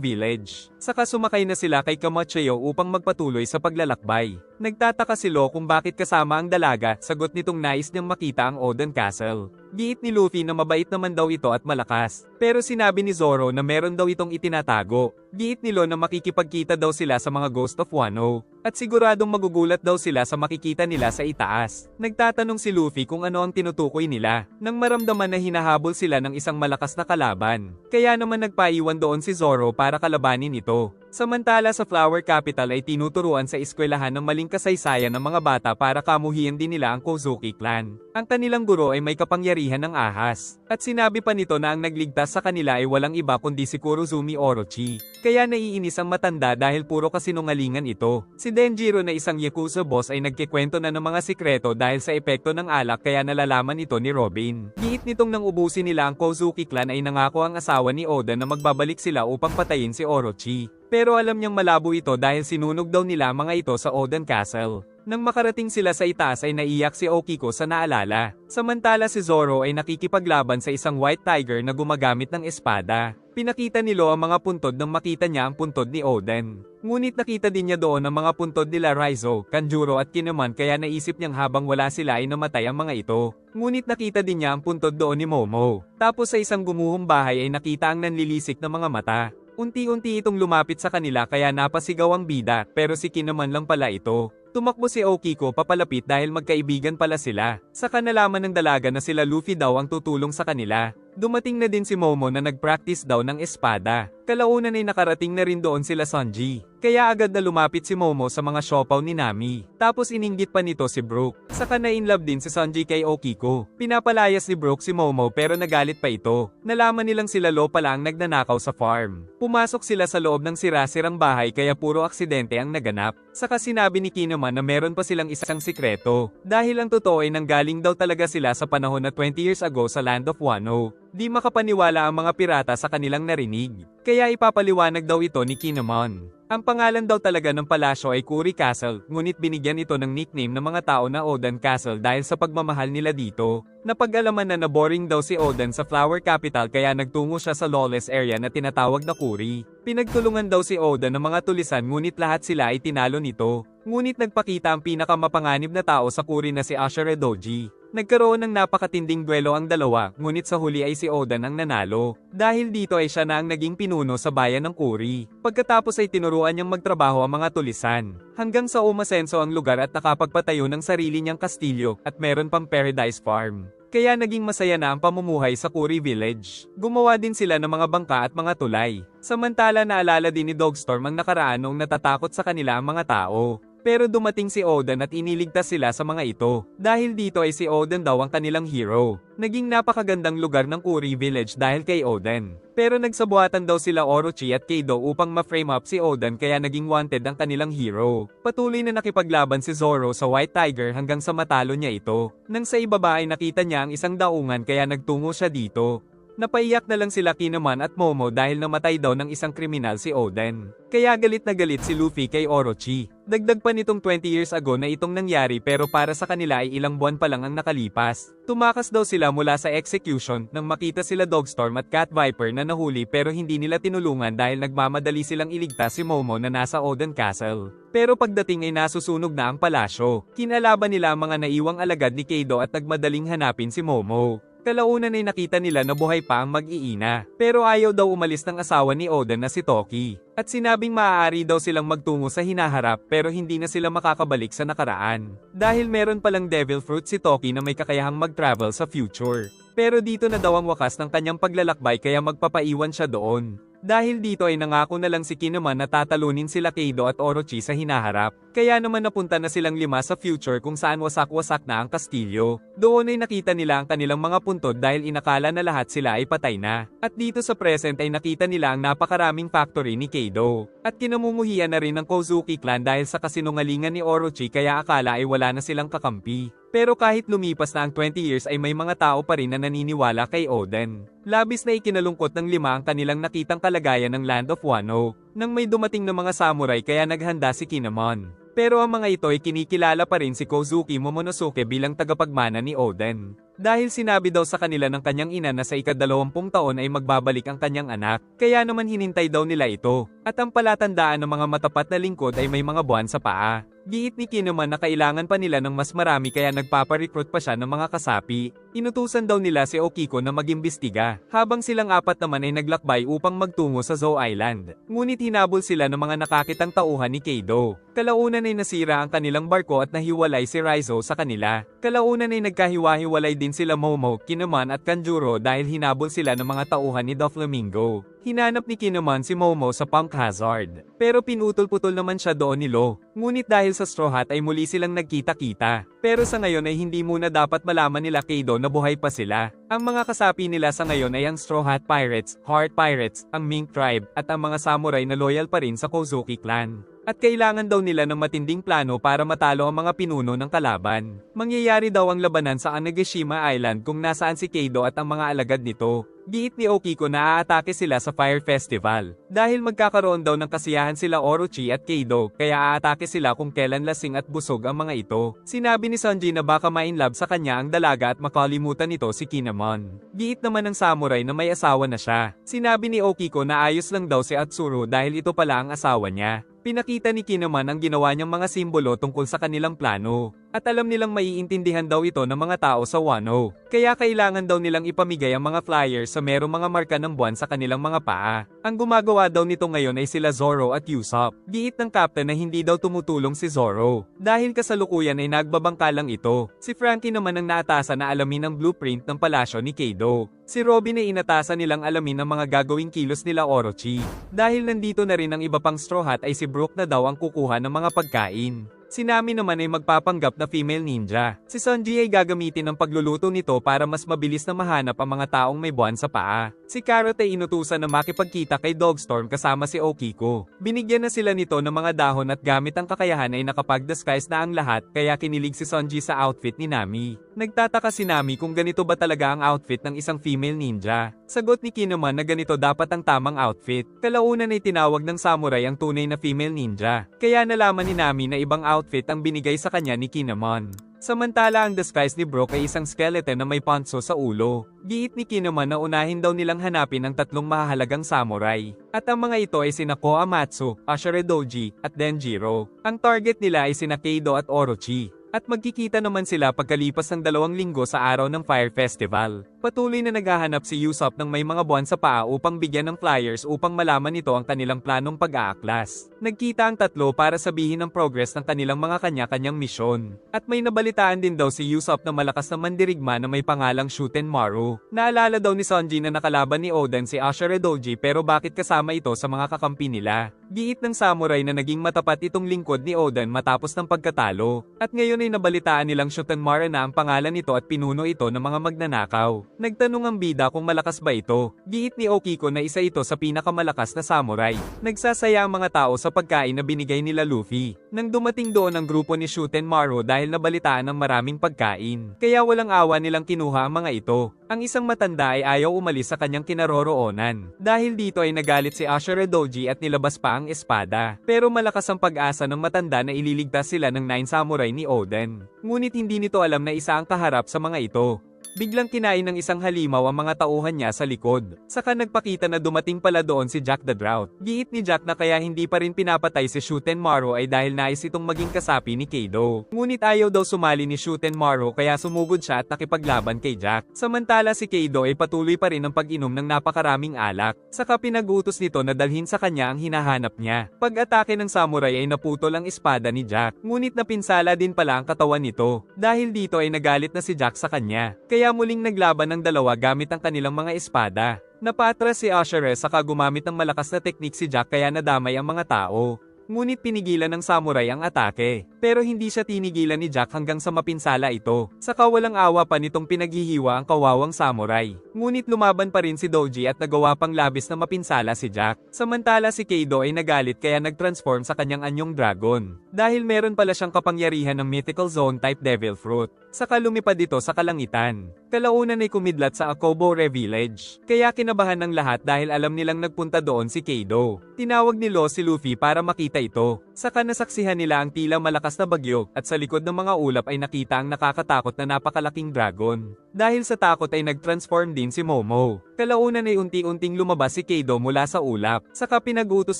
village. Saka sumakay na sila kay Kamachiyo upang magpatuloy sa paglalakbay. Nagtataka si Law kung bakit kasama ang dalaga, sagot nitong nais niyang makita ang Oden Castle. Giit ni Luffy na mabait naman daw ito at malakas. Pero sinabi ni Zoro na meron daw itong itinatago. Giit ni Law na makikipagkita daw sila sa mga Ghost of Wano. At siguradong magugulat daw sila sa makikita nila sa itaas. Nagtatanong si Luffy kung ano ang tinutukoy nila, nang maramdaman na hinahabol sila ng isang malakas na kalaban. Kaya naman nagpaiwan doon si Zoro para kalabanin ito. Samantala sa Flower Capital ay tinuturuan sa eskwelahan ng maling kasaysayan ng mga bata para kamuhian din nila ang Kozuki clan. Ang kanilang guro ay may kapangyarihan ng ahas. At sinabi pa nito na ang nagligtas sa kanila ay walang iba kundi si Kurozumi Orochi. Kaya naiinis ang matanda dahil puro kasinungalingan ito. Si Denjiro na isang Yakuza boss ay nagkikwento na ng mga sikreto dahil sa epekto ng alak kaya nalalaman ito ni Robin. Giit nitong nang ubusin nila ang Kozuki clan ay nangako ang asawa ni Oda na magbabalik sila upang patayin si Orochi. Pero alam niyang malabo ito dahil sinunog daw nila mga ito sa Oden Castle. Nang makarating sila sa itaas ay naiyak si Okiko sa naalala. Samantala si Zoro ay nakikipaglaban sa isang White Tiger na gumagamit ng espada. Pinakita ni Law ang mga puntod nang makita niya ang puntod ni Oden. Ngunit nakita din niya doon ang mga puntod nila Raizo, Kanjuro at Kinemon kaya naisip niyang habang wala sila ay namatay ang mga ito. Ngunit nakita din niya ang puntod doon ni Momo. Tapos sa isang gumuhong bahay ay nakita ang nanlilisik na mga mata. Unti-unti itong lumapit sa kanila kaya napasigaw ang bida pero si Kinemon lang pala ito. Tumakbo si Okiko papalapit dahil magkaibigan pala sila. Saka nalaman ng dalaga na sila Luffy daw ang tutulong sa kanila. Dumating na din si Momo na nag-practice daw ng espada. Kalaunan ay nakarating na rin doon sila Sanji. Kaya agad na lumapit si Momo sa mga siopaw ni Nami. Tapos ininggit pa nito si Brook. Saka na-inlove din si Sanji kay Okiko. Pinapalayas ni Brook si Momo pero nagalit pa ito. Nalaman nilang sila Law pala ang nagnanakaw sa farm. Pumasok sila sa loob ng sira-sirang bahay kaya puro aksidente ang naganap. Saka sinabi ni Kinemon na meron pa silang isang sikreto. Dahil ang totoo ay nanggaling daw talaga sila sa panahon na 20 years ago sa Land of Wano. Di makapaniwala ang mga pirata sa kanilang narinig. Kaya ipapaliwanag daw ito ni Kinemon. Ang pangalan daw talaga ng palasyo ay Kuri Castle, ngunit binigyan ito ng nickname ng mga tao na Oden Castle dahil sa pagmamahal nila dito. Napag-alaman na boring daw si Oden sa Flower Capital kaya nagtungo siya sa lawless area na tinatawag na Kuri. Pinagtulungan daw si Oden ng mga tulisan ngunit lahat sila ay tinalo nito. Ngunit nagpakita ang pinakamapanganib na tao sa Kuri na si Ashura Doji. Nagkaroon ng napakatinding duelo ang dalawa, ngunit sa huli ay si Oden ang nanalo. Dahil dito ay siya na ang naging pinuno sa bayan ng Kuri. Pagkatapos ay tinuruan niyang magtrabaho ang mga tulisan. Hanggang sa umasenso ang lugar at nakapagpatayo ng sarili niyang kastilyo at meron pang Paradise Farm. Kaya naging masaya na ang pamumuhay sa Kuri Village. Gumawa din sila ng mga bangka at mga tulay. Samantala naalala din ni Dogstorm ang nakaraan noong natatakot sa kanila ang mga tao. Pero dumating si Oden at iniligtas sila sa mga ito. Dahil dito ay si Oden daw ang kanilang hero. Naging napakagandang lugar ng Kuri Village dahil kay Oden. Pero nagsabuatan daw sila Orochi at Kaido upang ma-frame up si Oden kaya naging wanted ang kanilang hero. Patuloy na nakipaglaban si Zoro sa White Tiger hanggang sa matalo niya ito. Nang sa ibaba ay nakita niya ang isang daungan kaya nagtungo siya dito. Napaiyak na lang sila Kinemon at Momo dahil namatay daw ng isang kriminal si Oden. Kaya galit na galit si Luffy kay Orochi. Dagdag pa nitong 20 years ago na itong nangyari pero para sa kanila ay ilang buwan pa lang ang nakalipas. Tumakas daw sila mula sa execution nang makita sila Dogstorm at Cat Viper na nahuli pero hindi nila tinulungan dahil nagmamadali silang iligtas si Momo na nasa Oden Castle. Pero pagdating ay nasusunog na ang palasyo. Kinalaban nila ang mga naiwang alagad ni Kaido at nagmadaling hanapin si Momo. Kalaunan ay nakita nila na buhay pa ang mag-iina, pero ayaw daw umalis ng asawa ni Oden na si Toki. At sinabing maaari daw silang magtungo sa hinaharap pero hindi na sila makakabalik sa nakaraan. Dahil meron palang devil fruit si Toki na may kakayahang mag-travel sa future. Pero dito na daw ang wakas ng kanyang paglalakbay kaya magpapaiwan siya doon. Dahil dito ay nangako na lang si Kinemon na tatalunin sila Kaido at Orochi sa hinaharap. Kaya naman napunta na silang 5 sa future kung saan wasak-wasak na ang kastilyo. Doon ay nakita nila ang kanilang mga puntod dahil inakala na lahat sila ay patay na. At dito sa present ay nakita nila ang napakaraming factory ni Kaido. At kinamumuhian na rin ng Kozuki clan dahil sa kasinungalingan ni Orochi kaya akala ay wala na silang kakampi. Pero kahit lumipas na ang 20 years ay may mga tao pa rin na naniniwala kay Oden. Labis na ikinalungkot ng 5 ang kanilang nakitang kalagayan ng Land of Wano, nang may dumating na mga samurai kaya naghanda si Kinemon. Pero ang mga ito ay kinikilala pa rin si Kozuki Momonosuke bilang tagapagmana ni Oden. Dahil sinabi daw sa kanila ng kanyang ina na sa ika-20 taon ay magbabalik ang kanyang anak, kaya naman hinintay daw nila ito. At ang palatandaan ng mga matapat na lingkod ay may mga buwan sa paa. Giit ni Kinuman na kailangan pa nila ng mas marami kaya nagpaparecruit pa siya ng mga kasapi. Inutusan daw nila si Okiko na mag-imbestiga, habang silang apat naman ay naglakbay upang magtungo sa Zou Island. Ngunit hinabol sila ng mga nakakitang tauhan ni Kaido. Kalaunan ay nasira ang kanilang barko at nahiwalay si Raizo sa kanila. Kalaunan ay nagkahiwa-hiwalay din sila Momo, Kinuman at Kanjuro dahil hinabol sila ng mga tauhan ni Doflamingo. Hinanap ni Kinuman si Momo sa Punk Hazard, pero pinutol-putol naman siya doon ni Lo. Ngunit dahil sa Straw Hat ay muli silang nagkita-kita. Pero sa ngayon ay hindi muna dapat malaman nila Kaido na buhay pa sila. Ang mga kasapi nila sa ngayon ay ang Straw Hat Pirates, Heart Pirates, ang Mink Tribe, at ang mga samurai na loyal pa rin sa Kozuki Clan. At kailangan daw nila ng matinding plano para matalo ang mga pinuno ng kalaban. Mangyayari daw ang labanan sa Onigashima Island kung nasaan si Kaido at ang mga alagad nito. Giit ni Okiko na aatake sila sa Fire Festival. Dahil magkakaroon daw ng kasiyahan sila Orochi at Kaido, kaya aatake sila kung kailan lasing at busog ang mga ito. Sinabi ni Sanji na baka ma-inlove sa kanya ang dalaga at makalimutan nito si Kinemon. Giit naman ng samurai na may asawa na siya. Sinabi ni Okiko na ayos lang daw si Atsuru dahil ito pala ang asawa niya. Pinakita ni Kinemon ang ginawa niyang mga simbolo tungkol sa kanilang plano. At alam nilang maiintindihan daw ito ng mga tao sa Wano. Kaya kailangan daw nilang ipamigay ang mga flyers sa merong mga marka ng buwan sa kanilang mga paa. Ang gumagawa daw nito ngayon ay sila Zoro at Usopp. Giit ng captain na hindi daw tumutulong si Zoro. Dahil kasalukuyan ay nagbabangka lang ito. Si Frankie naman ang naatasan na alamin ang blueprint ng palasyo ni Kaido. Si Robin ay inatasan nilang alamin ang mga gagawing kilos nila Orochi. Dahil nandito na rin ang iba pang Straw Hat ay si Brook na daw ang kukuha ng mga pagkain. Si Nami naman ay magpapanggap na female ninja. Si Sanji ay gagamitin ang pagluluto nito para mas mabilis na mahanap ang mga taong may buwan sa paa. Si Carrot ay inutusan na makipagkita kay Dogstorm kasama si Okiko. Binigyan na sila nito ng mga dahon at gamit ang kakayahan ay nakapag-disguise na ang lahat kaya kinilig si Sanji sa outfit ni Nami. Nagtataka si Nami kung ganito ba talaga ang outfit ng isang female ninja. Sagot ni Kinemon na ganito dapat ang tamang outfit. Kalaunan ay tinawag ng samurai ang tunay na female ninja. Kaya nalaman ni Nami na ibang outfit ang binigay sa kanya ni Kinemon. Samantala ang disguise ni Brook ay isang skeleton na may ponso sa ulo. Giit ni Kinemon na unahin daw nilang hanapin ang tatlong mahahalagang samurai. At ang mga ito ay sina Koamatsu, Ashura Doji, at Denjiro. Ang target nila ay sina Kaido at Orochi. At magkikita naman sila pagkalipas ng 2 linggo sa araw ng Fire Festival. Patuloy na naghahanap si Usopp ng may mga buwan sa paa upang bigyan ng flyers upang malaman nito ang kanilang planong pag-aaklas. Nagkita ang tatlo para sabihin ang progress ng kanilang mga kanya-kanyang misyon. At may nabalitaan din daw si Usopp na malakas na mandirigma na may pangalang Shutenmaru. Naalala daw ni Sanji na nakalaban ni Oden si Ashura Doji pero bakit kasama ito sa mga kakampi nila. Giit ng samurai na naging matapat itong lingkod ni Oden matapos ng pagkatalo. At ngayon ay nabalitaan nilang Shutenmaru na ang pangalan nito at pinuno ito ng mga magnanakaw. Nagtanong ang bida kung malakas ba ito. Giit ni Okiko na isa ito sa pinakamalakas na samurai. Nagsasaya ang mga tao sa pagkain na binigay nila Luffy. Nang dumating doon ang grupo ni Shutenmaru dahil nabalitaan ng maraming pagkain. Kaya walang awa nilang kinuha ang mga ito. Ang isang matanda ay ayaw umalis sa kanyang kinaroroonan. Dahil dito ay nagalit si Ashura Doji at nilabas pa ang espada. Pero malakas ang pag-asa ng matanda na ililigtas sila ng 9 samurai ni Oden. Ngunit hindi nito alam na isa ang kaharap sa mga ito. Biglang kinain ng isang halimaw ang mga tauhan niya sa likod. Saka nagpakita na dumating pala doon si Jack the Drought. Giit ni Jack na kaya hindi pa rin pinapatay si Shutenmaru ay dahil nais itong maging kasapi ni Kaido. Ngunit ayaw daw sumali ni Shutenmaru kaya sumugod siya at nakipaglaban kay Jack. Samantala si Kaido ay patuloy pa rin ang pag-inom ng napakaraming alak. Saka pinag-utos nito na dalhin sa kanya ang hinahanap niya. Pag-atake ng samurai ay naputol ang espada ni Jack. Ngunit napinsala din pala ang katawan nito. Dahil dito ay nagalit na si Jack sa kanya. Kaya muling naglaban ng dalawa gamit ang kanilang mga espada. Napatras si Ashura saka gumamit ng malakas na teknik si Jack kaya nadamay ang mga tao. Ngunit pinigilan ng samurai ang atake. Pero hindi siya tinigilan ni Jack hanggang sa mapinsala ito. Saka walang awa pa nitong pinaghihiwa ang kawawang samurai. Ngunit lumaban pa rin si Doji at nagawa pang labis na mapinsala si Jack. Samantala si Kaido ay nagalit kaya nag-transform sa kanyang anyong dragon. Dahil meron pala siyang kapangyarihan ng mythical zone type devil fruit. Saka lumipad ito sa kalangitan. Kalaunan ay kumidlat sa Akobore Village. Kaya kinabahan ng lahat dahil alam nilang nagpunta doon si Kaido. Tinawag ni Law si Luffy para makita ito. Saka nasaksihan nila ang tila malakas na bagyo at sa likod ng mga ulap ay nakita ang nakakatakot na napakalaking dragon. Dahil sa takot ay nag-transform din si Momo. Kalaunan ay unti-unting lumabas si Kaido mula sa ulap. Saka pinag-utos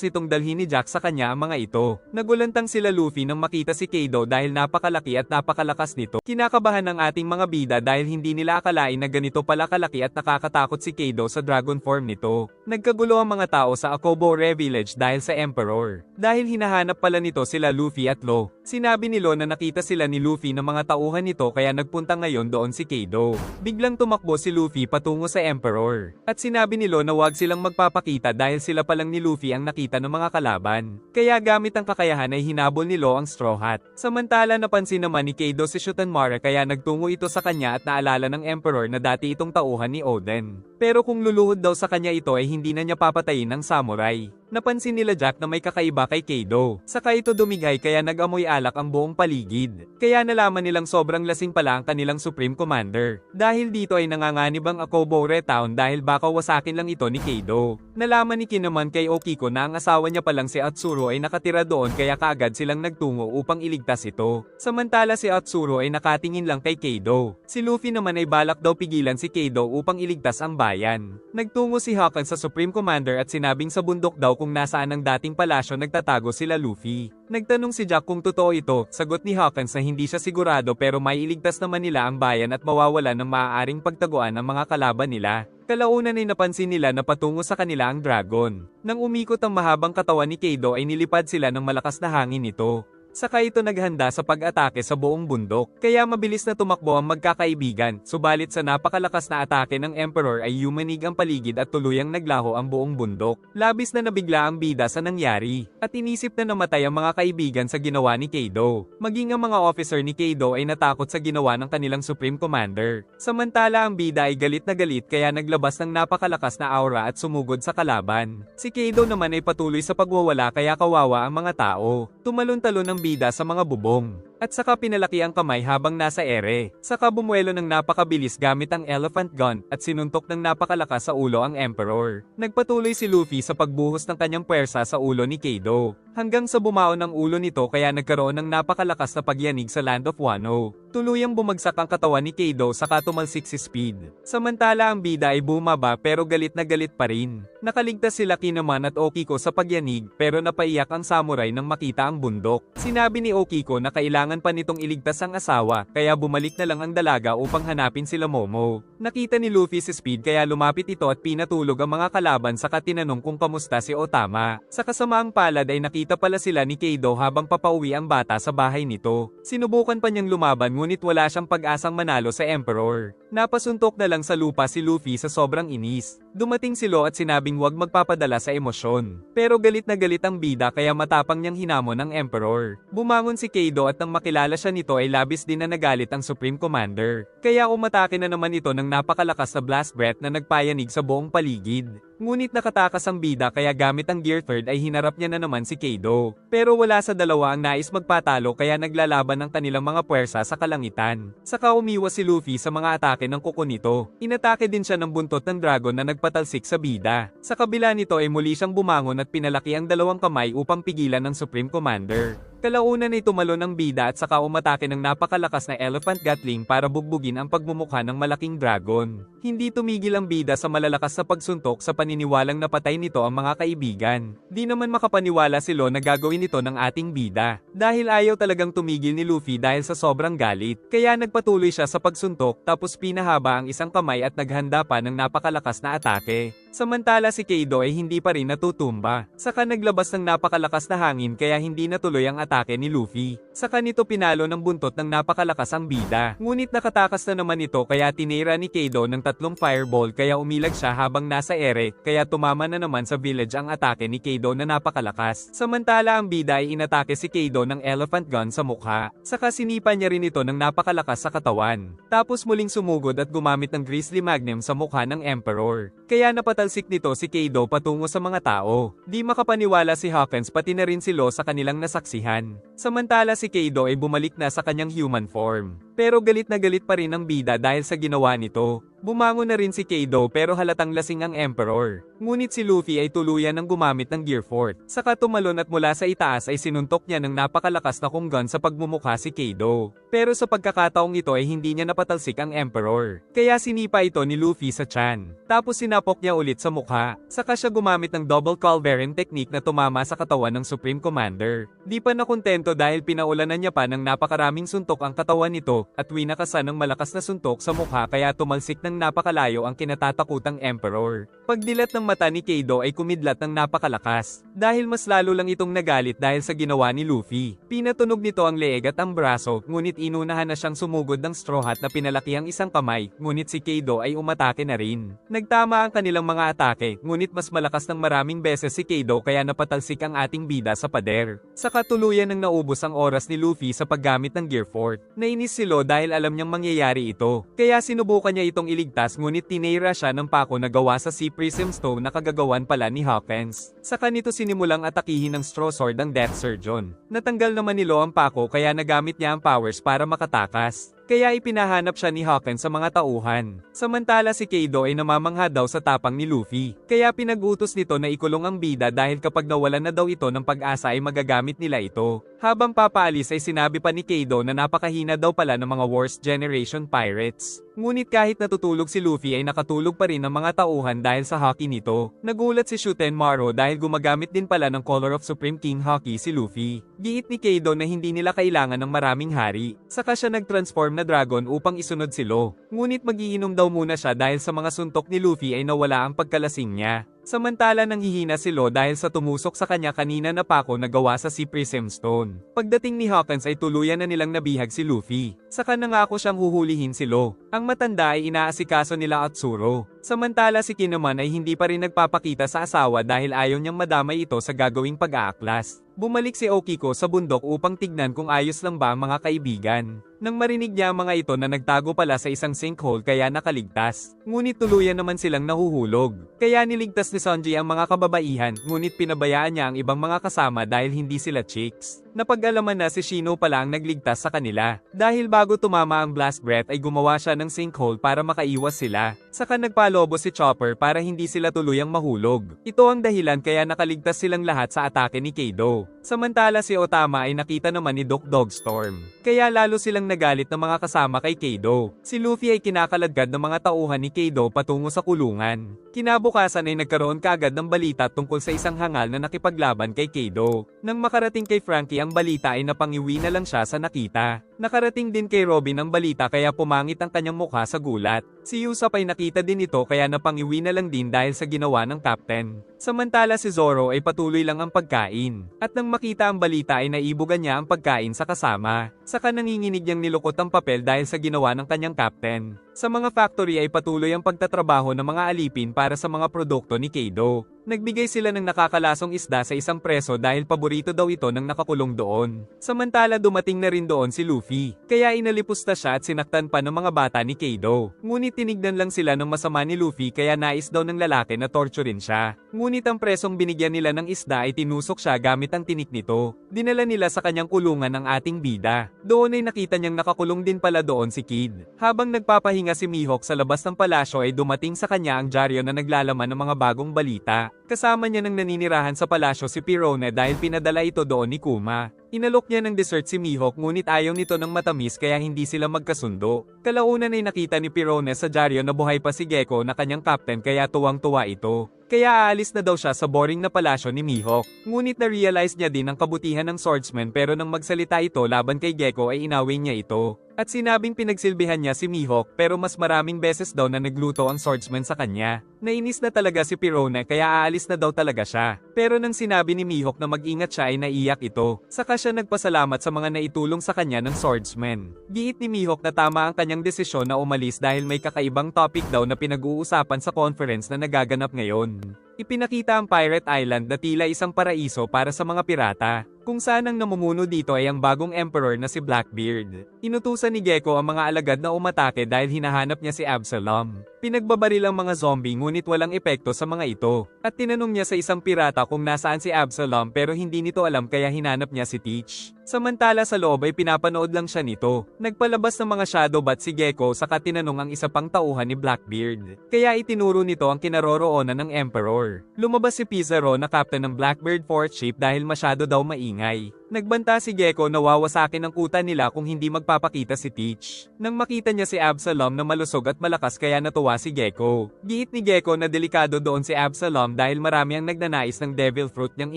nitong dalhin ni Jack sa kanya ang mga ito. Nagulantang sila Luffy nang makita si Kaido dahil napakalaki at napakalakas nito. Kinakabahan ng ating mga bida dahil hindi nila akalain na ganito pala kalaki at nakakatakot si Kaido sa dragon form nito. Nagkagulo ang mga tao sa Akobore Village dahil sa Emperor. Dahil hinahanap pala nito sila Luffy at Law. Sinabi ni Law na nakita sila ni Luffy ng mga tauhan nito kaya nagpunta ngayon doon si Kaido. Biglang tumakbo si Luffy patungo sa Emperor. At sinabi ni Law na wag silang magpapakita dahil sila palang ni Luffy ang nakita ng mga kalaban. Kaya gamit ang kakayahan ay hinabol ni Law ang Straw Hat. Samantala napansin naman ni Kaido si Shutenmara kaya nagtungo ito sa kanya at naalala ng Emperor na dati itong tauhan ni Oden. Pero kung luluhod daw sa kanya ito ay hindi na niya papatayin ng samurai. Napansin nila Jack na may kakaiba kay Kaido. Saka ito dumigay kaya nag-amoy alak ang buong paligid. Kaya nalaman nilang sobrang lasing pala ang kanilang Supreme Commander. Dahil dito ay nanganganib ang Akobore Town dahil baka wasakin lang ito ni Kaido. Nalaman ni Kin naman kay Okiko na ang asawa niya palang si Atsuro ay nakatira doon kaya kaagad silang nagtungo upang iligtas ito. Samantala si Atsuro ay nakatingin lang kay Kaido. Si Luffy naman ay balak daw pigilan si Kaido upang iligtas ang bayan. Nagtungo si Hawkins sa Supreme Commander at sinabing sa bundok daw kung nasaan ang dating palasyo nagtatago sila Luffy. Nagtanong si Jack kung totoo ito, sagot ni Hawkins na hindi siya sigurado pero may iligtas naman nila ang bayan at mawawala ng maaaring pagtaguan ng mga kalaban nila. Kalaunan ay napansin nila na patungo sa kanila ang dragon. Nang umikot ang mahabang katawan ni Kaido ay nilipad sila ng malakas na hangin nito. Saka ito naghanda sa pag-atake sa buong bundok. Kaya mabilis na tumakbo ang magkakaibigan, subalit sa napakalakas na atake ng Emperor ay yumanig ang paligid at tuluyang naglaho ang buong bundok. Labis na nabigla ang bida sa nangyari, at inisip na namatay ang mga kaibigan sa ginawa ni Kaido. Maging ang mga officer ni Kaido ay natakot sa ginawa ng kanilang Supreme Commander. Samantala ang bida ay galit na galit kaya naglabas ng napakalakas na aura at sumugod sa kalaban. Si Kaido naman ay patuloy sa pagwawala kaya kawawa ang mga tao. Tumalon-talon ang bida sa mga bubong. At saka pinalaki ang kamay habang nasa ere. Saka bumuelo ng napakabilis gamit ang elephant gun at sinuntok ng napakalakas sa ulo ang Emperor. Nagpatuloy si Luffy sa pagbuhos ng kanyang puwersa sa ulo ni Kaido. Hanggang sa bumaon ang ulo nito kaya nagkaroon ng napakalakas na pagyanig sa Land of Wano. Tuluyang bumagsak ang katawan ni Kaido saka tumalsik si Speed. Samantala ang bida ay bumaba pero galit na galit pa rin. Nakaligtas sila Kinaman at Okiko sa pagyanig pero napaiyak ang samurai nang makita ang bundok. Sinabi ni Okiko na kailangan pa nitong iligtas ang asawa kaya bumalik na lang ang dalaga upang hanapin sila Momo. Nakita ni Luffy si Speed kaya lumapit ito at pinatulog ang mga kalaban saka tinanong kung kamusta si Otama. Sa kasamaang palad ay nakita pala sila ni Kaido habang papauwi ang bata sa bahay nito. Sinubukan pa niyang lumaban ngunit wala siyang pag-asang manalo sa Emperor. Napasuntok na lang sa lupa si Luffy sa sobrang inis. Dumating si Law at sinabing huwag magpapadala sa emosyon. Pero galit na galit ang bida kaya matapang niyang hinamon ang Emperor. Bumangon si Kaido at nang makilala siya nito ay labis din na nagalit ang Supreme Commander. Kaya umatake na naman ito ng napakalakas na blast breath na nagpayanig sa buong paligid. Ngunit nakatakas ang bida kaya gamit ang Gear 3 ay hinarap niya na naman si Kaido. Pero wala sa dalawa ang nais magpatalo kaya naglalaban ng kanilang mga puwersa sa kalangitan. Saka umiwas si Luffy sa mga atake ng kuko nito. Inatake din siya ng buntot ng dragon na nagpatalsik sa bida. Sa kabila nito ay muli siyang bumangon at pinalaki ang dalawang kamay upang pigilan ng Supreme Commander. Kalaunan ay tumalon ang bida at saka umatake ng napakalakas na Elephant Gatling para bugbugin ang pagmumukha ng malaking dragon. Hindi tumigil ang bida sa malalakas na pagsuntok sa paniniwalang napatay nito ang mga kaibigan. Di naman makapaniwala si Law na gagawin ito ng ating bida. Dahil ayaw talagang tumigil ni Luffy dahil sa sobrang galit. Kaya nagpatuloy siya sa pagsuntok tapos pinahaba ang isang kamay at naghanda pa ng napakalakas na atake. Samantala si Kaido ay hindi pa rin natutumba. Saka naglabas ng napakalakas na hangin kaya hindi natuloy ang atake ni Luffy. Saka nito pinalo ng buntot ng napakalakas ang bida. Ngunit nakatakas na naman ito kaya tinira ni Kaido ng 3 fireball kaya umilag siya habang nasa ere kaya tumama na naman sa village ang atake ni Kaido na napakalakas. Samantala ang bida ay inatake si Kaido ng elephant gun sa mukha. Saka sinipa niya rin ito ng napakalakas sa katawan. Tapos muling sumugod at gumamit ng Grizzly Magnum sa mukha ng Emperor. Kaya napatalsik nito si Kaido patungo sa mga tao. Di makapaniwala si Hawkins pati na rin si Law sa kanilang nasaksihan. Samantala si Kaido ay bumalik na sa kanyang human form. Pero galit na galit pa rin ang bida dahil sa ginawa nito. Bumangon na rin si Kaido pero halatang lasing ang Emperor. Ngunit si Luffy ay tuluyan ng gumamit ng Gear Fort. Saka tumalon at mula sa itaas ay sinuntok niya ng napakalakas na gun sa pagmumukha si Kaido. Pero sa pagkakataong ito ay hindi niya napatalsik ang Emperor. Kaya sinipa ito ni Luffy sa tiyan. Tapos sinapok niya ulit sa mukha. Saka siya gumamit ng double culverin technique na tumama sa katawan ng Supreme Commander. Di pa nakontento dahil pinaulanan niya pa ng napakaraming suntok ang katawan nito at winakasan ng malakas na suntok sa mukha kaya tumalsik ng napakalayo ang kinatatakutang Emperor. Pagdilat ng mata ni Kaido ay kumidlat ng napakalakas. Dahil mas lalo lang itong nagalit dahil sa ginawa ni Luffy. Pinatunog nito ang leeg at ang braso, ngunit inunahan na siyang sumugod ng Straw Hat na pinalaki ang isang kamay, ngunit si Kaido ay umatake na rin. Nagtama ang kanilang mga atake, ngunit mas malakas ng maraming beses si Kaido kaya napatalsik ang ating bida sa pader. Sa katuluyan ng naubos ang oras ni Luffy sa paggamit ng Gear Fort. Nainis si Law dahil alam niyang mangyayari ito. Kaya sinubukan niya itong iligtas ngunit tinira siya ng pako na gawa sa Sea Prism Stone na kagagawan pala ni Hawkins. Saka nito sinimulang atakihin ng Straw Sword ang Death Surgeon. Natanggal naman ni Law ang pako kaya nagamit niya ang powers para makatakas. Kaya ipinahanap siya ni Hawkins sa mga tauhan. Samantala si Kaido ay namamangha daw sa tapang ni Luffy. Kaya pinag-utos nito na ikulong ang bida dahil kapag nawalan na daw ito ng pag-asa ay magagamit nila ito. Habang papaalis ay sinabi pa ni Kaido na napakahina daw pala ng mga Worst Generation Pirates. Ngunit kahit natutulog si Luffy ay nakatulog pa rin ang mga tauhan dahil sa haki nito. Nagulat si Shutenmaru dahil gumagamit din pala ng Color of Supreme King Haki si Luffy. Giit ni Kaido na hindi nila kailangan ng maraming hari. Saka siya nag-transform na dragon upang isunod si Law. Ngunit magiinom daw muna siya dahil sa mga suntok ni Luffy ay nawala ang pagkalasing niya. Samantala nanghihina si Law dahil sa tumusok sa kanya kanina na pako na gawa sa Sea Prism Stone. Pagdating ni Hawkins ay tuluyan na nilang nabihag si Luffy. Saka nangako siyang huhulihin si Law. Ang matanda ay inaasikaso nila Atsuro. Samantala si Kin naman ay hindi pa rin nagpapakita sa asawa dahil ayaw niyang madamay ito sa gagawing pag-aaklas. Bumalik si Okiko sa bundok upang tignan kung ayos lang ba ang mga kaibigan. Nang marinig niya ang mga ito na nagtago pala sa isang sinkhole kaya nakaligtas. Ngunit tuluyan naman silang nahuhulog. Kaya niligtas ni Sanji ang mga kababaihan, ngunit pinabayaan niya ang ibang mga kasama dahil hindi sila chicks. Napag-alaman na si Shino pala ang nagligtas sa kanila. Dahil bago tumama ang blast breath ay gumawa siya ng sinkhole para makaiwas sila. Saka nagpalobo si Chopper para hindi sila tuluyang mahulog. Ito ang dahilan kaya nakaligtas silang lahat sa atake ni Kaido. Samantala si Otama ay nakita naman ni Doc Dogstorm. Kaya lalo silang nagalit ng mga kasama kay Kaido. Si Luffy ay kinakaladkad ng mga tauhan ni Kaido patungo sa kulungan. Kinabukasan ay nagkaroon kaagad ng balita tungkol sa isang hangal na nakipaglaban kay Kaido. Nang makarating kay Frankie ang balita ay napangiwi na lang siya sa nakita. Nakarating din kay Robin ang balita kaya pumangit ang kanyang mukha sa gulat. Si Usopp ay nakita din ito kaya napangiwi na lang din dahil sa ginawa ng captain. Samantala si Zoro ay patuloy lang ang pagkain. At nang makita ang balita ay naibugan niya ang pagkain sa kasama. Saka nanginginig niyang nilukot ang papel dahil sa ginawa ng kanyang captain. Sa mga factory ay patuloy ang pagtatrabaho ng mga alipin para sa mga produkto ni Kaido. Nagbigay sila ng nakakalasong isda sa isang preso dahil paborito daw ito ng nakakulong doon. Samantala dumating na rin doon si Luffy. Kaya inalipusta siya at sinaktan pa ng mga bata ni Kaido. Ngunit tinignan lang sila ng masama ni Luffy kaya nais daw ng lalaki na torturin siya. Ngunit ang presong binigyan nila ng isda ay tinusok siya gamit ang tinik nito. Dinala nila sa kanyang kulungan ang ating bida. Doon ay nakita niyang nakakulong din pala doon si Kid. Habang nagpapahinga si Mihawk sa labas ng palasyo ay dumating sa kanya ang dyaryo na naglalaman ng mga bagong balita. Kasama niya ng naninirahan sa palasyo si Pirone dahil pinadala ito doon ni Kuma. Inalok niya ng dessert si Mihawk ngunit ayaw nito ng matamis kaya hindi sila magkasundo. Kalaunan ay nakita ni Pirone sa dyaryo na buhay pa si Gecko na kanyang captain kaya tuwang-tuwa ito. Kaya aalis na daw siya sa boring na palasyo ni Mihawk. Ngunit na-realize niya din ang kabutihan ng swordsman pero nang magsalita ito laban kay Gecko ay inaway niya ito. At sinabing pinagsilbihan niya si Mihawk pero mas maraming beses daw na nagluto ang swordsman sa kanya. Nainis na talaga si Pirone kaya aalis na daw talaga siya. Pero nang sinabi ni Mihawk na mag-ingat siya ay naiyak ito. Saka siya nagpasalamat sa mga naitulong sa kanya ng swordsman. Giit ni Mihawk na tama ang kanyang desisyon na umalis dahil may kakaibang topic daw na pinag-uusapan sa conference na nagaganap ngayon. Ipinakita ang Pirate Island na tila isang paraiso para sa mga pirata, kung saan ang namumuno dito ay ang bagong emperor na si Blackbeard. Inutusan ni Gecko ang mga alagad na umatake dahil hinahanap niya si Absalom. Pinagbabaril ang mga zombie ngunit walang epekto sa mga ito. At tinanong niya sa isang pirata kung nasaan si Absalom pero hindi nito alam kaya hinanap niya si Teach. Samantala sa loob ay pinapanood lang siya nito. Nagpalabas ng mga shadow bat si Gecko saka tinanong ang isa pang tauhan ni Blackbeard. Kaya itinuro nito ang kinaroroonan ng Emperor. Lumabas si Pizarro na captain ng Blackbeard 4th ship dahil masyado daw maingay. Nagbanta si Gecko na wawasakin ang kuta nila kung hindi magpapakita si Teach. Nang makita niya si Absalom na malusog at malakas kaya natuwa si Gecko. Giit ni Gecko na delikado doon si Absalom dahil marami ang nagnanais ng devil fruit niyang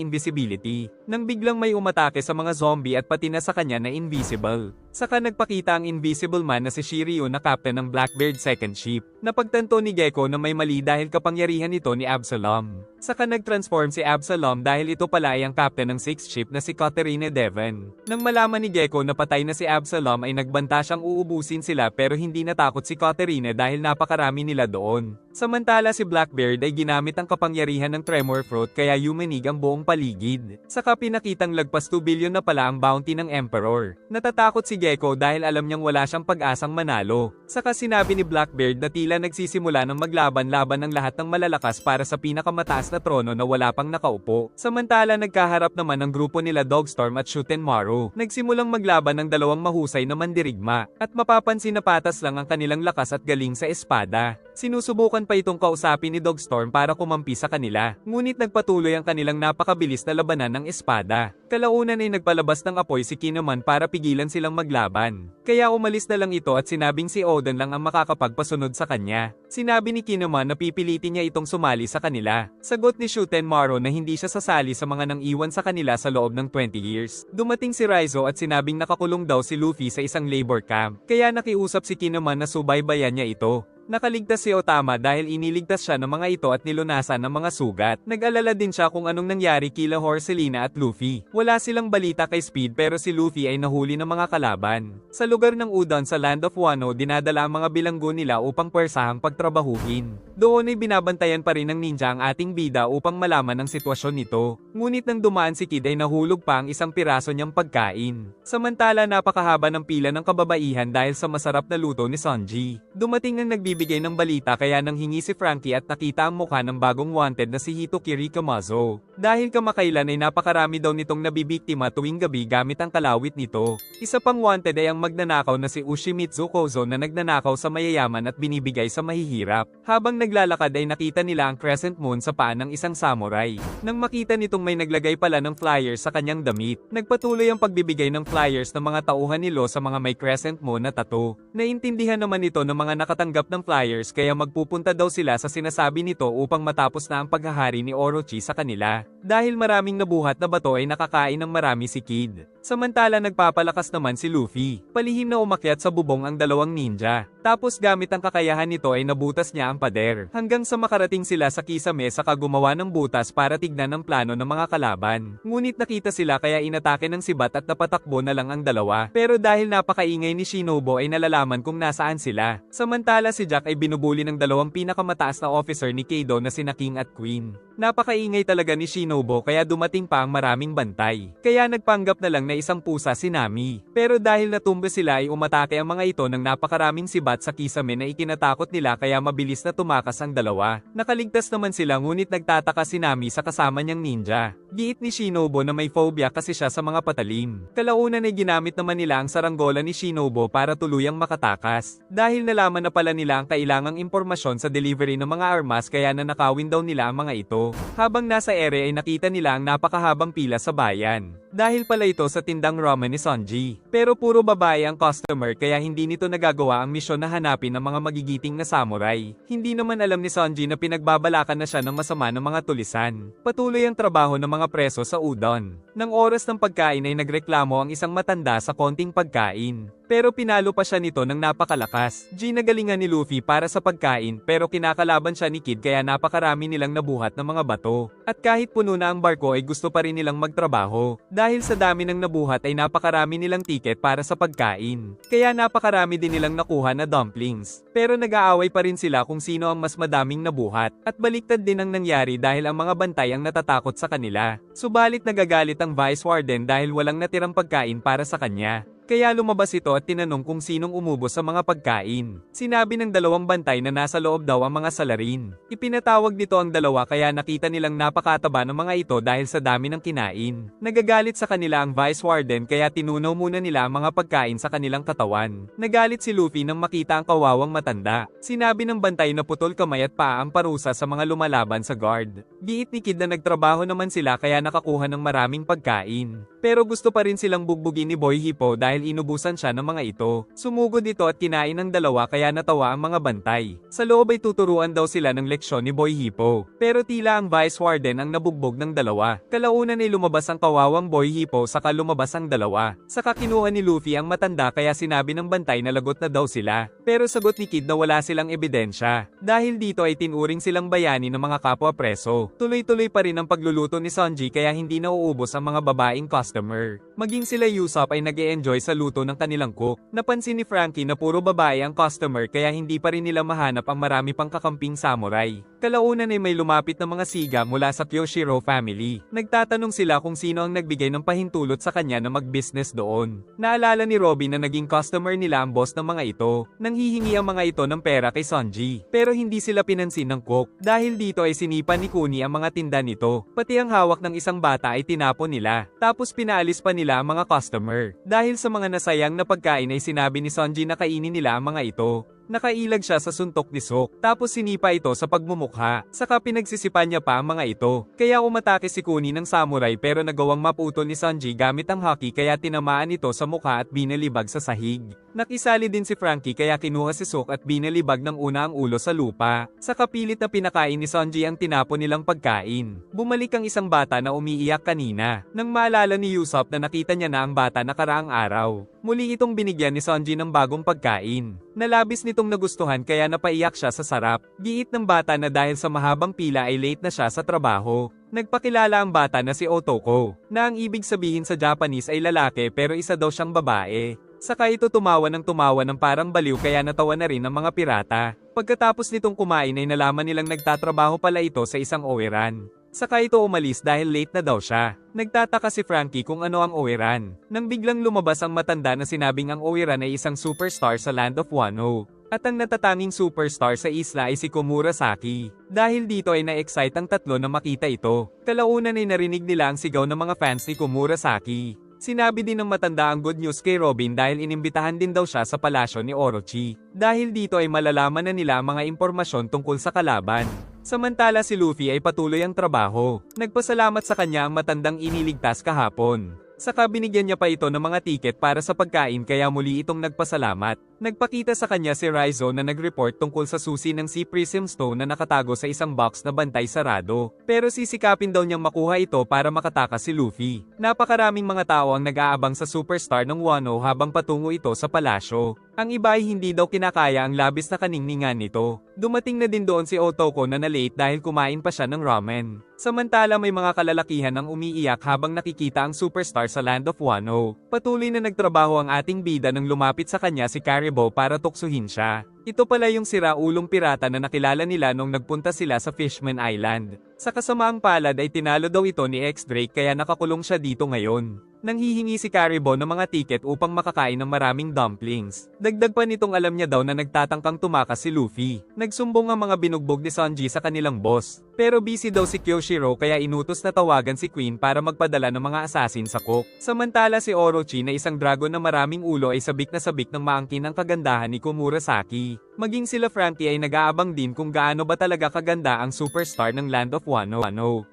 invisibility. Nang biglang may umatake sa mga zombie at pati na sa kanya na invisible. Saka nagpakita ang invisible man na si Shiryu na captain ng Blackbeard 2nd ship. Napagtanto ni Gecko na may mali dahil kapangyarihan nito ni Absalom. Saka nagtransform si Absalom dahil ito pala ay ang captain ng 6th ship na si Katerina Devon. Nang malaman ni Gecko na patay na si Absalom ay nagbanta siyang uubusin sila pero hindi natakot si Katerina dahil napakarami nila doon. Samantala si Blackbeard ay ginamit ang kapangyarihan ng Tremor Fruit kaya yumanig ang buong paligid. Saka pinakitang lagpas 2 billion na pala ang bounty ng Emperor. Natatakot si Gecko dahil alam niyang wala siyang pag-asang manalo. Saka sinabi ni Blackbeard na tila nagsisimula ng maglaban-laban ng lahat ng malalakas para sa pinakamataas na trono na wala pang nakaupo. Samantala nagkaharap naman ang grupo nila Dogstorm at Shutenmaru. Nagsimulang maglaban ng dalawang mahusay na mandirigma. At mapapansin na patas lang ang kanilang lakas at galing sa espada. Sinusubukan pa itong kausapin ni Dogstorm para kumampi sa kanila. Ngunit nagpatuloy ang kanilang napakabilis na labanan ng espada. Kalaunan ay nagpalabas ng apoy si Kinemon para pigilan silang maglaban. Kaya umalis na lang ito at sinabing si Oden lang ang makakapagpasunod sa kanya. Sinabi ni Kinemon na pipilitin niya itong sumali sa kanila. Sagot ni Shutenmaru na hindi siya sasali sa mga nang iwan sa kanila sa loob ng 20 years. Dumating si Raizo at sinabing nakakulong daw si Luffy sa isang labor camp. Kaya nakiusap si Kinemon na subaybayan niya ito. Nakaligtas si Otama dahil iniligtas siya ng mga ito at nilunasan ng mga sugat. Nag-alala din siya kung anong nangyari kila Horselina at Luffy. Wala silang balita kay Speed pero si Luffy ay nahuli ng mga kalaban. Sa lugar ng Udon sa Land of Wano dinadala ang mga bilanggo nila upang pwersahang pagtrabahuhin. Doon ay binabantayan pa rin ng ninja ang ating bida upang malaman ang sitwasyon nito. Ngunit nang dumaan si Kid ay nahulog pa ang isang piraso niyang pagkain. Samantala napakahaba ng pila ng kababaihan dahil sa masarap na luto ni Sanji. Dumating ang nagbibigay ng balita kaya nang hingi si Frankie at nakita ang mukha ng bagong wanted na si Hitokiri Kamazo. Dahil kamakailan ay napakarami daw nitong nabibiktima tuwing gabi gamit ang kalawit nito. Isa pang wanted ay ang magnanakaw na si Ushimitsu Kozo na nagnanakaw sa mayayaman at binibigay sa mahihirap. Habang naglalakad ay nakita nila ang crescent moon sa paa ng isang samurai. Nang makita nitong may naglagay pala ng flyers sa kanyang damit, nagpatuloy ang pagbibigay ng flyers ng mga tauhan nilo sa mga may crescent moon na tattoo. Naintindihan naman ito ng mga nakatanggap ng flyers kaya magpupunta daw sila sa sinasabi nito upang matapos na ang paghahari ni Orochi sa kanila. Dahil maraming nabuhat na bato ay nakakain ng marami si Kid. Samantala nagpapalakas naman si Luffy. Palihim na umakyat sa bubong ang dalawang ninja. Tapos gamit ang kakayahan nito ay nabutas niya ang pader. Hanggang sa makarating sila sa kisame saka gumawa ng butas para tignan ang plano ng mga kalaban. Ngunit nakita sila kaya inatake ng sibat at napatakbo na lang ang dalawa. Pero dahil napakaingay ni Shinobu ay nalalaman kung nasaan sila. Samantala si Jack ay binubuli ng dalawang pinakamataas na officer ni Kaido na sina King at Queen. Napakaingay talaga ni Shinobu kaya dumating pa ang maraming bantay. Kaya nagpanggap na lang na isang pusa si Nami. Pero dahil natumba sila ay umatake ang mga ito ng napakaraming sibat sa kisame na ikinatakot nila kaya mabilis na tumakas ang dalawa. Nakaligtas naman sila ngunit nagtataka si Nami sa kasama niyang ninja. Giit ni Shinobu na may phobia kasi siya sa mga patalim. Kalaunan ay ginamit naman nila ang saranggola ni Shinobu para tuluyang makatakas. Dahil nalaman na pala nila ang kailangang impormasyon sa delivery ng mga armas kaya nanakawin daw nila ang mga ito. Habang nasa ere ay nakita nila ang napakahabang pila sa bayan. Dahil pala ito sa tindang ramen ni Sanji. Pero puro babae ang customer kaya hindi nito nagagawa ang misyon na hanapin ang mga magigiting na samurai. Hindi naman alam ni Sanji na pinagbabalakan na siya ng masama ng mga tulisan. Patuloy ang trabaho ng mga preso sa udon. Nang oras ng pagkain ay nagreklamo ang isang matanda sa konting pagkain. Pero pinalo pa siya nito ng napakalakas. Ginagalingan ni Luffy para sa pagkain pero kinakalaban siya ni Kid kaya napakarami nilang nabuhat ng mga bato. At kahit puno na ang barko ay gusto pa rin nilang magtrabaho. Dahil sa dami ng nabuhat ay napakarami nilang tiket para sa pagkain. Kaya napakarami din nilang nakuha na dumplings. Pero nag-aaway pa rin sila kung sino ang mas madaming nabuhat. At baliktad din ang nangyari dahil ang mga bantay ang natatakot sa kanila. Subalit nagagalit ang Vice Warden dahil walang natirang pagkain para sa kanya. Kaya lumabas ito at tinanong kung sinong umubos sa mga pagkain. Sinabi ng dalawang bantay na nasa loob daw ang mga salarin. Ipinatawag nito ang dalawa kaya nakita nilang napakataba ng mga ito dahil sa dami ng kinain. Nagagalit sa kanila ang Vice Warden kaya tinunaw muna nila ang mga pagkain sa kanilang katawan. Nagalit si Luffy nang makita ang kawawang matanda. Sinabi ng bantay na putol kamay at paa ang parusa sa mga lumalaban sa guard. Giit ni Kid na nagtrabaho naman sila kaya nakakuha ng maraming pagkain. Pero gusto pa rin silang bugbugin ni Boy Hippo dahil inubusan siya ng mga ito. Sumugod ito at kinain ng dalawa kaya natawa ang mga bantay. Sa loob ay tuturuan daw sila ng leksyon ni Boy Hippo. Pero tila ang Vice Warden ang nabugbog ng dalawa. Kalaunan ay lumabas ang kawawang Boy Hippo saka lumabas ang dalawa. Saka kinuha ni Luffy ang matanda kaya sinabi ng bantay na lagot na daw sila. Pero sagot ni Kid na wala silang ebidensya. Dahil dito ay tinuring silang bayani ng mga kapwa preso. Tuloy-tuloy pa rin ang pagluluto ni Sanji kaya hindi nauubos ang mga babaeng customer. Maging sila Usopp ay nag-e-enjoy sa luto ng kanilang cook. Napansin ni Frankie na puro babae ang customer kaya hindi pa rin nila mahanap ang marami pang kakamping samurai. Kalaunan ay may lumapit na mga siga mula sa Kyoshiro family. Nagtatanong sila kung sino ang nagbigay ng pahintulot sa kanya na mag-business doon. Naalala ni Robin na naging customer nila ang boss ng mga ito. Nanghihingi ang mga ito ng pera kay Sanji. Pero hindi sila pinansin ng cook. Dahil dito ay sinipa ni Kuni ang mga tinda nito. Pati ang hawak ng isang bata ay tinapon nila. Tapos pinaalis pa nila ang mga customer. Dahil sa mga nasayang na pagkain ay sinabi ni Sanji na kainin nila ang mga ito. Nakailag siya sa suntok ni Sok, tapos sinipa ito sa pagmumukha, saka pinagsisipan niya pa ang mga ito. Kaya umatake si Kuni ng samurai pero nagawang maputol ni Sanji gamit ang haki kaya tinamaan ito sa mukha at binalibag sa sahig. Nakisali din si Frankie kaya kinuha si Sok at binalibag ng una ang ulo sa lupa. Sa kapilit na pinakain ni Sanji ang tinapon nilang pagkain. Bumalik ang isang bata na umiiyak kanina. Nang maalala ni Usopp na nakita niya na ang bata nakaraang araw. Muli itong binigyan ni Sanji ng bagong pagkain. Nalabis nitong nagustuhan kaya napaiyak siya sa sarap. Giit ng bata na dahil sa mahabang pila ay late na siya sa trabaho. Nagpakilala ang bata na si Otoko, na ang ibig sabihin sa Japanese ay lalaki pero isa daw siyang babae. Saka ito tumawa ng parang baliw kaya natawa na rin ang mga pirata. Pagkatapos nitong kumain ay nalaman nilang nagtatrabaho pala ito sa isang oweran. Saka ito umalis dahil late na daw siya. Nagtataka si Frankie kung ano ang oweran. Nang biglang lumabas ang matanda na sinabing ang oweran ay isang superstar sa Land of Wano. At ang natatanging superstar sa isla ay si Komurasaki. Dahil dito ay na-excite ang tatlo na makita ito. Kalaunan ay narinig nila ang sigaw ng mga fans ni Komurasaki. Sinabi din ng matanda ang good news kay Robin dahil inimbitahan din daw siya sa palasyo ni Orochi. Dahil dito ay malalaman na nila ang mga impormasyon tungkol sa kalaban. Samantala si Luffy ay patuloy ang trabaho. Nagpasalamat sa kanya ang matandang iniligtas kahapon. Saka binigyan niya pa ito ng mga tiket para sa pagkain kaya muli itong nagpasalamat. Nagpakita sa kanya si Raizo na nag-report tungkol sa susi ng Sea Prism Stone na nakatago sa isang box na bantay sarado. Pero sisikapin daw niyang makuha ito para makatakas si Luffy. Napakaraming mga tao ang nag-aabang sa superstar ng Wano habang patungo ito sa palasyo. Ang iba ay hindi daw kinakaya ang labis na kaningningan nito. Dumating na din doon si Otoko na na-late dahil kumain pa siya ng ramen. Samantala may mga kalalakihan ang umiiyak habang nakikita ang superstar sa Land of Wano. Patuloy na nagtrabaho ang ating bida nang lumapit sa kanya si Caribou para tuksuhin siya. Ito pala yung sira-ulong pirata na nakilala nila nung nagpunta sila sa Fishman Island. Sa kasamaang palad ay tinalo daw ito ni X-Drake kaya nakakulong siya dito ngayon. Nanghihingi si Caribou ng mga tiket upang makakain ng maraming dumplings. Dagdag pa nitong alam niya daw na nagtatangkang tumakas si Luffy. Nagsumbong ang mga binugbog ni Sanji sa kanilang boss. Pero busy daw si Kyoshiro kaya inutos na tawagan si Queen para magpadala ng mga assassin sa cook. Samantala si Orochi na isang dragon na maraming ulo ay sabik na sabik ng maangkin ng kagandahan ni Komurasaki. Maging sila Frankie ay nag-aabang din kung gaano ba talaga kaganda ang superstar ng Land of Wano.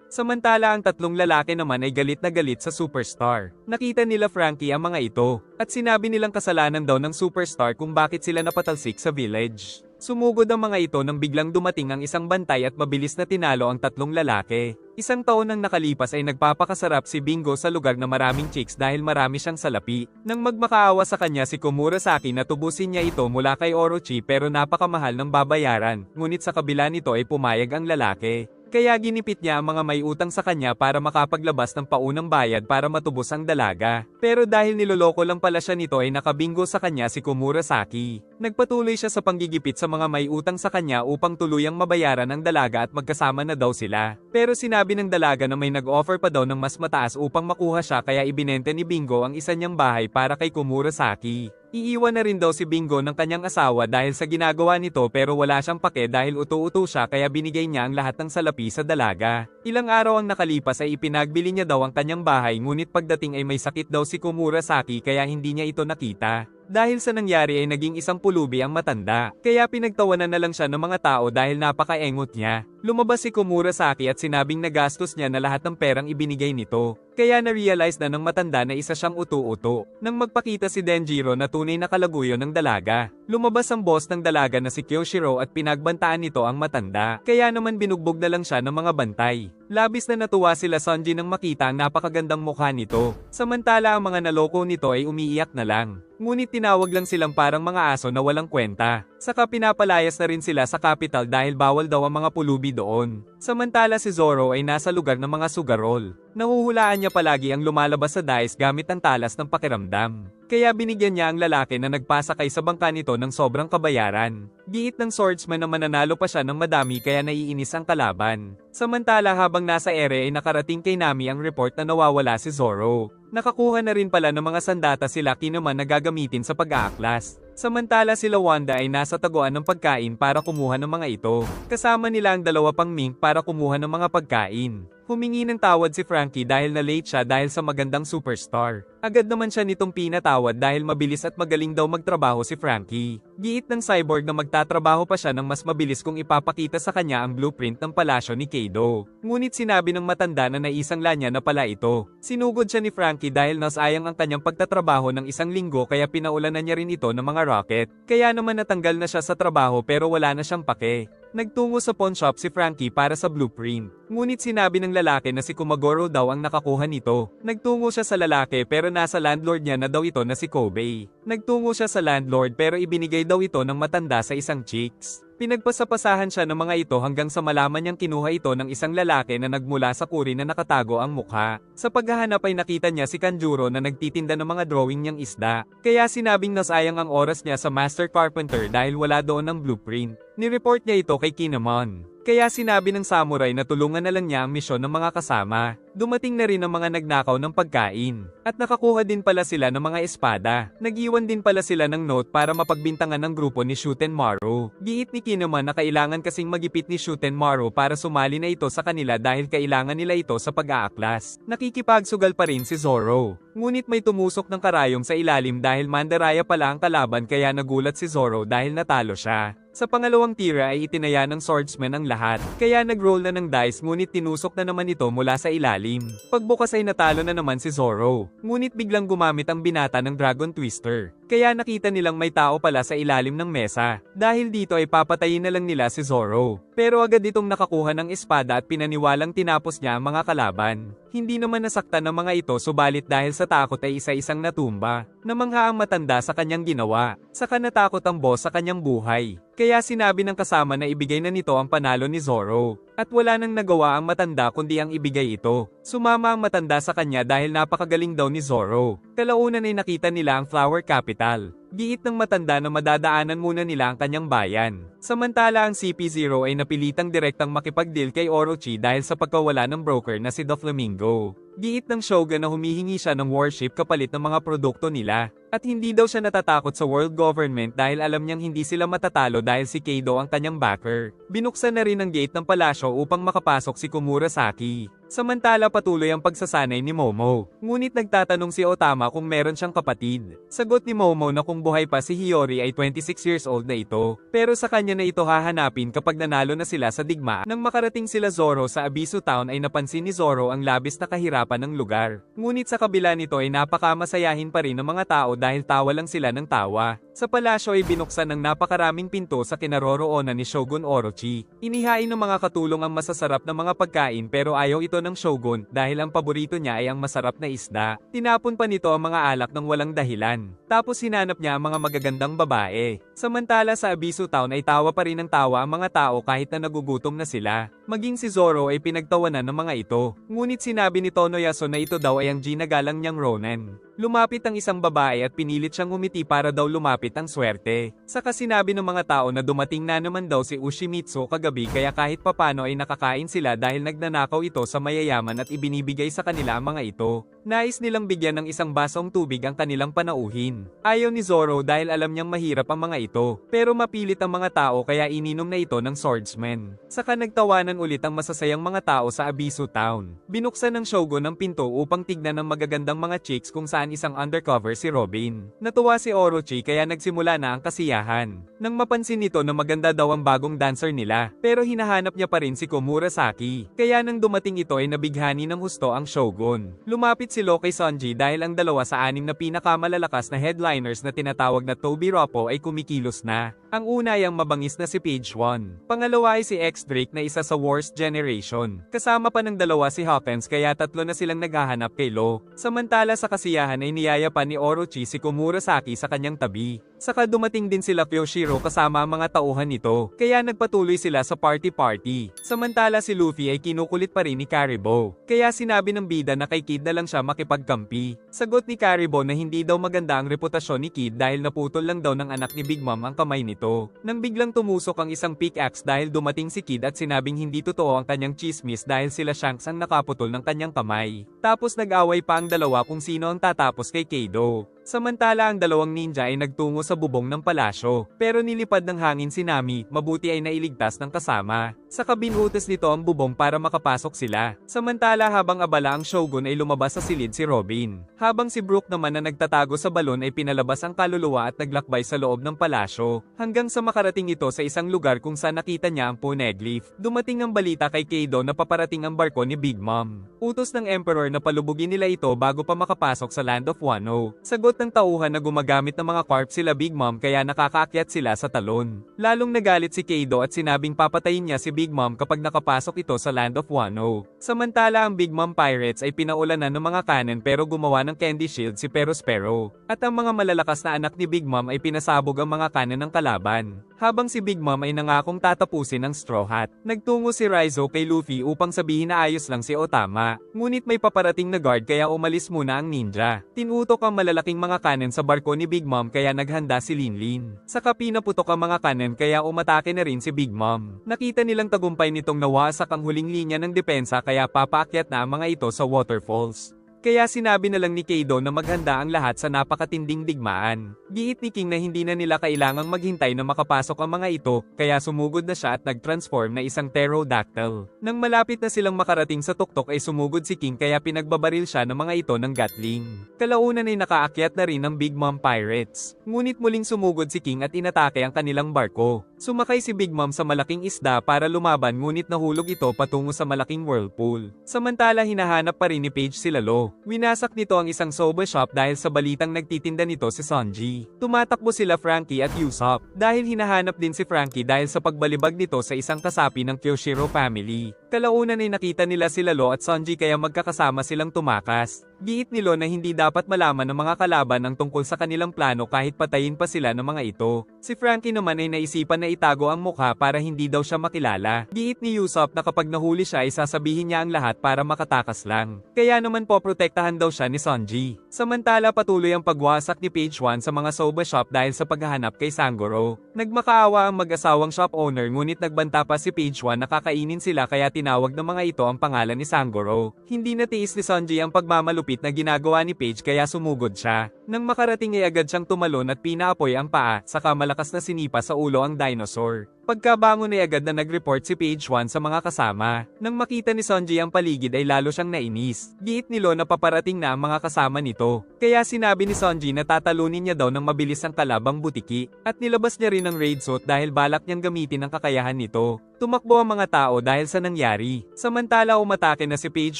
Samantala ang tatlong lalaki naman ay galit na galit sa superstar. Nakita nila Frankie ang mga ito, at sinabi nilang kasalanan daw ng superstar kung bakit sila napatalsik sa village. Sumugod ang mga ito nang biglang dumating ang isang bantay at mabilis na tinalo ang tatlong lalaki. Isang taon nang nakalipas ay nagpapakasarap si Bingo sa lugar na maraming chicks dahil marami siyang salapi. Nang magmakaawa sa kanya si Komurasaki na tubusin niya ito mula kay Orochi pero napakamahal ng babayaran, ngunit sa kabila nito ay pumayag ang lalaki. Kaya ginipit niya ang mga may utang sa kanya para makapaglabas ng paunang bayad para matubos ang dalaga. Pero dahil niloloko lang pala siya nito ay nakabingo sa kanya si Komurasaki. Nagpatuloy siya sa panggigipit sa mga may utang sa kanya upang tuluyang mabayaran ang dalaga at magkasama na daw sila. Pero sinabi ng dalaga na may nag-offer pa daw ng mas mataas upang makuha siya kaya ibinente ni Bingo ang isa niyang bahay para kay Komurasaki. Iiwan na rin daw si Bingo ng kanyang asawa dahil sa ginagawa nito pero wala siyang pake dahil uto-uto siya kaya binigay niya ang lahat ng salapi sa dalaga. Ilang araw ang nakalipas ay ipinagbili niya daw ang kanyang bahay ngunit pagdating ay may sakit daw si Komurasaki kaya hindi niya ito nakita. Dahil sa nangyari ay naging isang pulubi ang matanda, kaya pinagtawanan na lang siya ng mga tao dahil napakaengot niya. Lumabas si Komurasaki at sinabing nagastos niya na lahat ng perang ibinigay nito. Kaya na-realize na ng matanda na isa siyang uto-uto. Nang magpakita si Denjiro na tunay na kalaguyo ng dalaga, lumabas ang boss ng dalaga na si Kyoshiro at pinagbantaan nito ang matanda. Kaya naman binugbog na lang siya ng mga bantay. Labis na natuwa sila Sanji nang makita ang napakagandang mukha nito. Samantala ang mga naloko nito ay umiiyak na lang. Ngunit tinawag lang silang parang mga aso na walang kwenta. Saka pinapalayas na rin sila sa capital dahil bawal daw ang mga pulubi doon. Samantala si Zoro ay nasa lugar ng mga sugarol. Nahuhulaan niya palagi ang lumalabas sa dice gamit ang talas ng pakiramdam. Kaya binigyan niya ang lalaki na nagpasakay sa bangka nito ng sobrang kabayaran. Giit ng swordsman na mananalo pa siya ng madami kaya naiinis ang kalaban. Samantala habang nasa ere ay nakarating kay Nami ang report na nawawala si Zoro. Nakakuha na rin pala ng mga sandata si Lucky naman na gagamitin sa pag-aaklas. Samantala sila Wanda ay nasa taguan ng pagkain para kumuha ng mga ito. Kasama nila ang dalawa pang mink para kumuha ng mga pagkain. Humingi ng tawad si Frankie dahil na late siya dahil sa magandang superstar. Agad naman siya nitong pinatawad dahil mabilis at magaling daw magtrabaho si Frankie. Giit ng cyborg na magtatrabaho pa siya ng mas mabilis kung ipapakita sa kanya ang blueprint ng palasyo ni Kaido. Ngunit sinabi ng matanda na naisangla niya na pala ito. Sinugod siya ni Frankie dahil nasayang ang kanyang pagtatrabaho ng isang linggo kaya pinaulanan niya rin ito ng mga rocket. Kaya naman natanggal na siya sa trabaho pero wala na siyang pake. Nagtungo sa pawn shop si Frankie para sa blueprint. Ngunit sinabi ng lalaki na si Kumagoro daw ang nakakuha nito. Nagtungo siya sa lalaki pero nasa landlord niya na daw ito na si Kobe. Nagtungo siya sa landlord pero ibinigay daw ito ng matanda sa isang chicks. Pinagpasapasahan siya ng mga ito hanggang sa malaman niyang kinuha ito ng isang lalaki na nagmula sa kuri na nakatago ang mukha. Sa paghahanap ay nakita niya si Kanjuro na nagtitinda ng mga drawing niyang isda. Kaya sinabing nasayang ang oras niya sa Master Carpenter dahil wala doon ng blueprint. Nireport niya ito kay Kinemon. Kaya sinabi ng samurai na tulungan na lang niya ang misyon ng mga kasama. Dumating na rin ang mga nagnakaw ng pagkain. At nakakuha din pala sila ng mga espada. Nag-iwan din pala sila ng note para mapagbintangan ng grupo ni Shutenmaru. Giit ni Kinemon na kailangan kasing magipit ni Shutenmaru para sumali na ito sa kanila dahil kailangan nila ito sa pag-aaklas. Nakikipagsugal pa rin si Zoro. Ngunit may tumusok ng karayom sa ilalim dahil Mandaraya pala ang kalaban kaya nagulat si Zoro dahil natalo siya. Sa pangalawang tira ay itinaya ng swordsman ang lahat, kaya nag-roll na ng dice ngunit tinusok na naman ito mula sa ilalim. Pagbukas ay natalo na naman si Zoro, ngunit biglang gumamit ang binata ng Dragon Twister. Kaya nakita nilang may tao pala sa ilalim ng mesa. Dahil dito ay papatayin na lang nila si Zoro. Pero agad itong nakakuha ng espada at pinaniwalang tinapos niya ang mga kalaban. Hindi naman nasaktan ng mga ito subalit dahil sa takot ay isa-isang natumba. Namangha ang matanda sa kanyang ginawa. Saka natakot ang boss sa kanyang buhay. Kaya sinabi ng kasama na ibigay na nito ang panalo ni Zoro. At wala nang nagawa ang matanda kundi ang ibigay ito. Sumama ang matanda sa kanya dahil napakagaling daw ni Zoro. Kalaunan ay nakita nila ang Flower Capital. Giit ng matanda na madadaanan muna nila ang kanyang bayan. Samantala ang CP0 ay napilitang direktang makipag-deal kay Orochi dahil sa pagkawala ng broker na si Doflamingo. Giit ng Shogun na humihingi siya ng warship kapalit ng mga produkto nila. At hindi daw siya natatakot sa world government dahil alam niyang hindi sila matatalo dahil si Kaido ang kanyang backer. Binuksan na rin ang gate ng palasyo upang makapasok si Komurasaki. Samantala patuloy ang pagsasanay ni Momo. Ngunit nagtatanong si Otama kung meron siyang kapatid. Sagot ni Momo na kung buhay pa si Hiyori ay 26 years old na ito. Pero sa kanya na ito hahanapin kapag nanalo na sila sa digma. Nang makarating sila Zoro sa Abisu Town ay napansin ni Zoro ang labis na kahirapan ng lugar. Ngunit sa kabila nito ay napakamasayahin pa rin ng mga tao dahil tawa lang sila ng tawa. Sa palasyo ay binuksan ng napakaraming pinto sa kinaroroonan ni Shogun Orochi. Inihain ng mga katulong ang masasarap na mga pagkain pero ayaw ito ng Shogun dahil ang paborito niya ay ang masarap na isda. Tinapon pa nito ang mga alak ng walang dahilan. Tapos hinanap niya ang mga magagandang babae. Samantala sa Abisu Town ay tawa pa rin ng tawa ang mga tao kahit na nagugutom na sila. Maging si Zoro ay pinagtawanan ng mga ito. Ngunit sinabi ni Tonoyasu na ito daw ay ang ginagalang niyang Ronin. Lumapit ang isang babae at pinilit siyang umiti para daw lumapit ang swerte. Saka sinabi ng mga tao na dumating na naman daw si Ushimitsu kagabi kaya kahit papano ay nakakain sila dahil nagnanakaw ito sa mayayaman at ibinibigay sa kanila ang mga ito. Nais nilang bigyan ng isang basong tubig ang kanilang panauhin. Ayaw ni Zoro dahil alam niyang mahirap ang mga ito. Pero mapilit ang mga tao kaya ininom na ito ng swordsman. Saka nagtawanan ulit ang masasayang mga tao sa Abisu Town. Binuksan ng Shogun ang pinto upang tignan ng magagandang mga chicks kung saan isang undercover si Robin. Natuwa si Orochi kaya nagsimula na ang kasiyahan. Nang mapansin nito na maganda daw ang bagong dancer nila, pero hinahanap niya pa rin si Komurasaki. Kaya nang dumating ito ay nabighani ng husto ang Shogun. Lumapit si Lo kay Sanji dahil ang dalawa sa anim na pinakamalalakas na headliners na tinatawag na Tobiropo ay kumikilos na. Ang una ay ang mabangis na si Page 1. Pangalawa ay si X-Drake na isa sa worst generation. Kasama pa ng dalawa si Hawkins kaya tatlo na silang naghahanap kay Lo. Samantala sa kasiyahan ay niyaya pa ni Orochi si Komurasaki sa kanyang tabi. Saka dumating din sila Kyoshiro kasama ang mga tauhan nito, kaya nagpatuloy sila sa party-party. Samantala si Luffy ay kinukulit pa rin ni Karibo. Kaya sinabi ng bida na kay Kid na lang siya makipagkampi. Sagot ni Karibo na hindi daw maganda ang reputasyon ni Kid dahil naputol lang daw ng anak ni Big Mom ang kamay nito. Nang biglang tumusok ang isang pickaxe dahil dumating si Kid at sinabing hindi totoo ang kanyang chismis dahil sila Shanks ang nakaputol ng kanyang kamay. Tapos nag-away pa ang dalawa kung sino ang tatapos kay Kaido. Samantala ang dalawang ninja ay nagtungo sa bubong ng palasyo, pero nilipad ng hangin si Nami, mabuti ay nailigtas ng kasama. Saka binutas nito ang bubong para makapasok sila. Samantala habang abala ang Shogun ay lumabas sa silid si Robin. Habang si Brook naman na nagtatago sa balon ay pinalabas ang kaluluwa at naglakbay sa loob ng palasyo, hanggang sa makarating ito sa isang lugar kung saan nakita niya ang poneglyph. Dumating ang balita kay Kaido na paparating ang barko ni Big Mom. Utos ng Emperor na palubugin nila ito bago pa makapasok sa Land of Wano. Sagot ng tauhan na gumagamit ng mga corp sila Big Mom kaya nakakaakyat sila sa talon. Lalong nagalit si Kaido at sinabing papatayin niya si Big Mom kapag nakapasok ito sa Land of Wano. Samantala ang Big Mom Pirates ay pinaulanan ng mga cannon pero gumawa ng candy shield si Perospero. At ang mga malalakas na anak ni Big Mom ay pinasabog ang mga cannon ng kalaban. Habang si Big Mom ay nangakong tatapusin ng Straw Hat. Nagtungo si Raizo kay Luffy upang sabihin na ayos lang si Otama. Ngunit may paparating na guard kaya umalis muna ang ninja. Tinutok ang malalaking mga cannon sa barko ni Big Mom kaya naghanda si Linlin. Saka pinaputok ang mga cannon kaya umatake na rin si Big Mom. Nakita nilang tagumpay nitong nawasak ang huling linya ng depensa kaya papaakyat na ang mga ito sa waterfalls. Kaya sinabi na lang ni Kaido na maghanda ang lahat sa napakatinding digmaan. Giit ni King na hindi na nila kailangang maghintay na makapasok ang mga ito, kaya sumugod na siya at nag-transform na isang pterodactyl. Nang malapit na silang makarating sa tuktok ay sumugod si King kaya pinagbabaril siya ng mga ito ng Gatling. Kalaunan ay nakaakyat na rin ng Big Mom Pirates. Ngunit muling sumugod si King at inatake ang kanilang barko. Sumakay si Big Mom sa malaking isda para lumaban ngunit nahulog ito patungo sa malaking whirlpool. Samantala hinahanap pa rin ni Page si Lalo. Winasak nito ang isang soba shop dahil sa balitang nagtitinda nito si Sanji. Tumatakbo sila Frankie at Usopp dahil hinahanap din si Frankie dahil sa pagbalibag nito sa isang kasapi ng Kyoshiro family. Kalaunan ay nakita nila si Lalo at Sanji kaya magkakasama silang tumakas. Giit ni Lo na hindi dapat malaman ng mga kalaban ang tungkol sa kanilang plano kahit patayin pa sila ng mga ito. Si Frankie naman ay naisipan na itago ang mukha para hindi daw siya makilala. Giit ni Usopp na kapag nahuli siya ay sasabihin niya ang lahat para makatakas lang. Kaya naman poprotektahan daw siya ni Sanji. Samantala patuloy ang pagwasak ni Page 1 sa mga soba shop dahil sa paghahanap kay Sanggoro. Nagmakaawa ang mag-asawang shop owner ngunit nagbanta pa si Page 1 na kakainin sila kaya tinawag ng mga ito ang pangalan ni Sanggoro. Hindi natiis ni Sanji ang pagmamalupit na ginagawa ni Page kaya sumugod siya. Nang makarating ay agad siyang tumalon at pinaapoy ang paa saka malakas na sinipa sa ulo ang dinosaur. Pagkabangon ay agad na nag-report si Page 1 sa mga kasama. Nang makita ni Sanji ang paligid ay lalo siyang nainis. Giit ni Lo na paparating na ang mga kasama nito. Kaya sinabi ni Sanji na tatalunin niya daw ng mabilis ang kalabang butiki. At nilabas niya rin ang raid suit dahil balak niyang gamitin ang kakayahan nito. Tumakbo ang mga tao dahil sa nangyari. Samantala umatake na si Page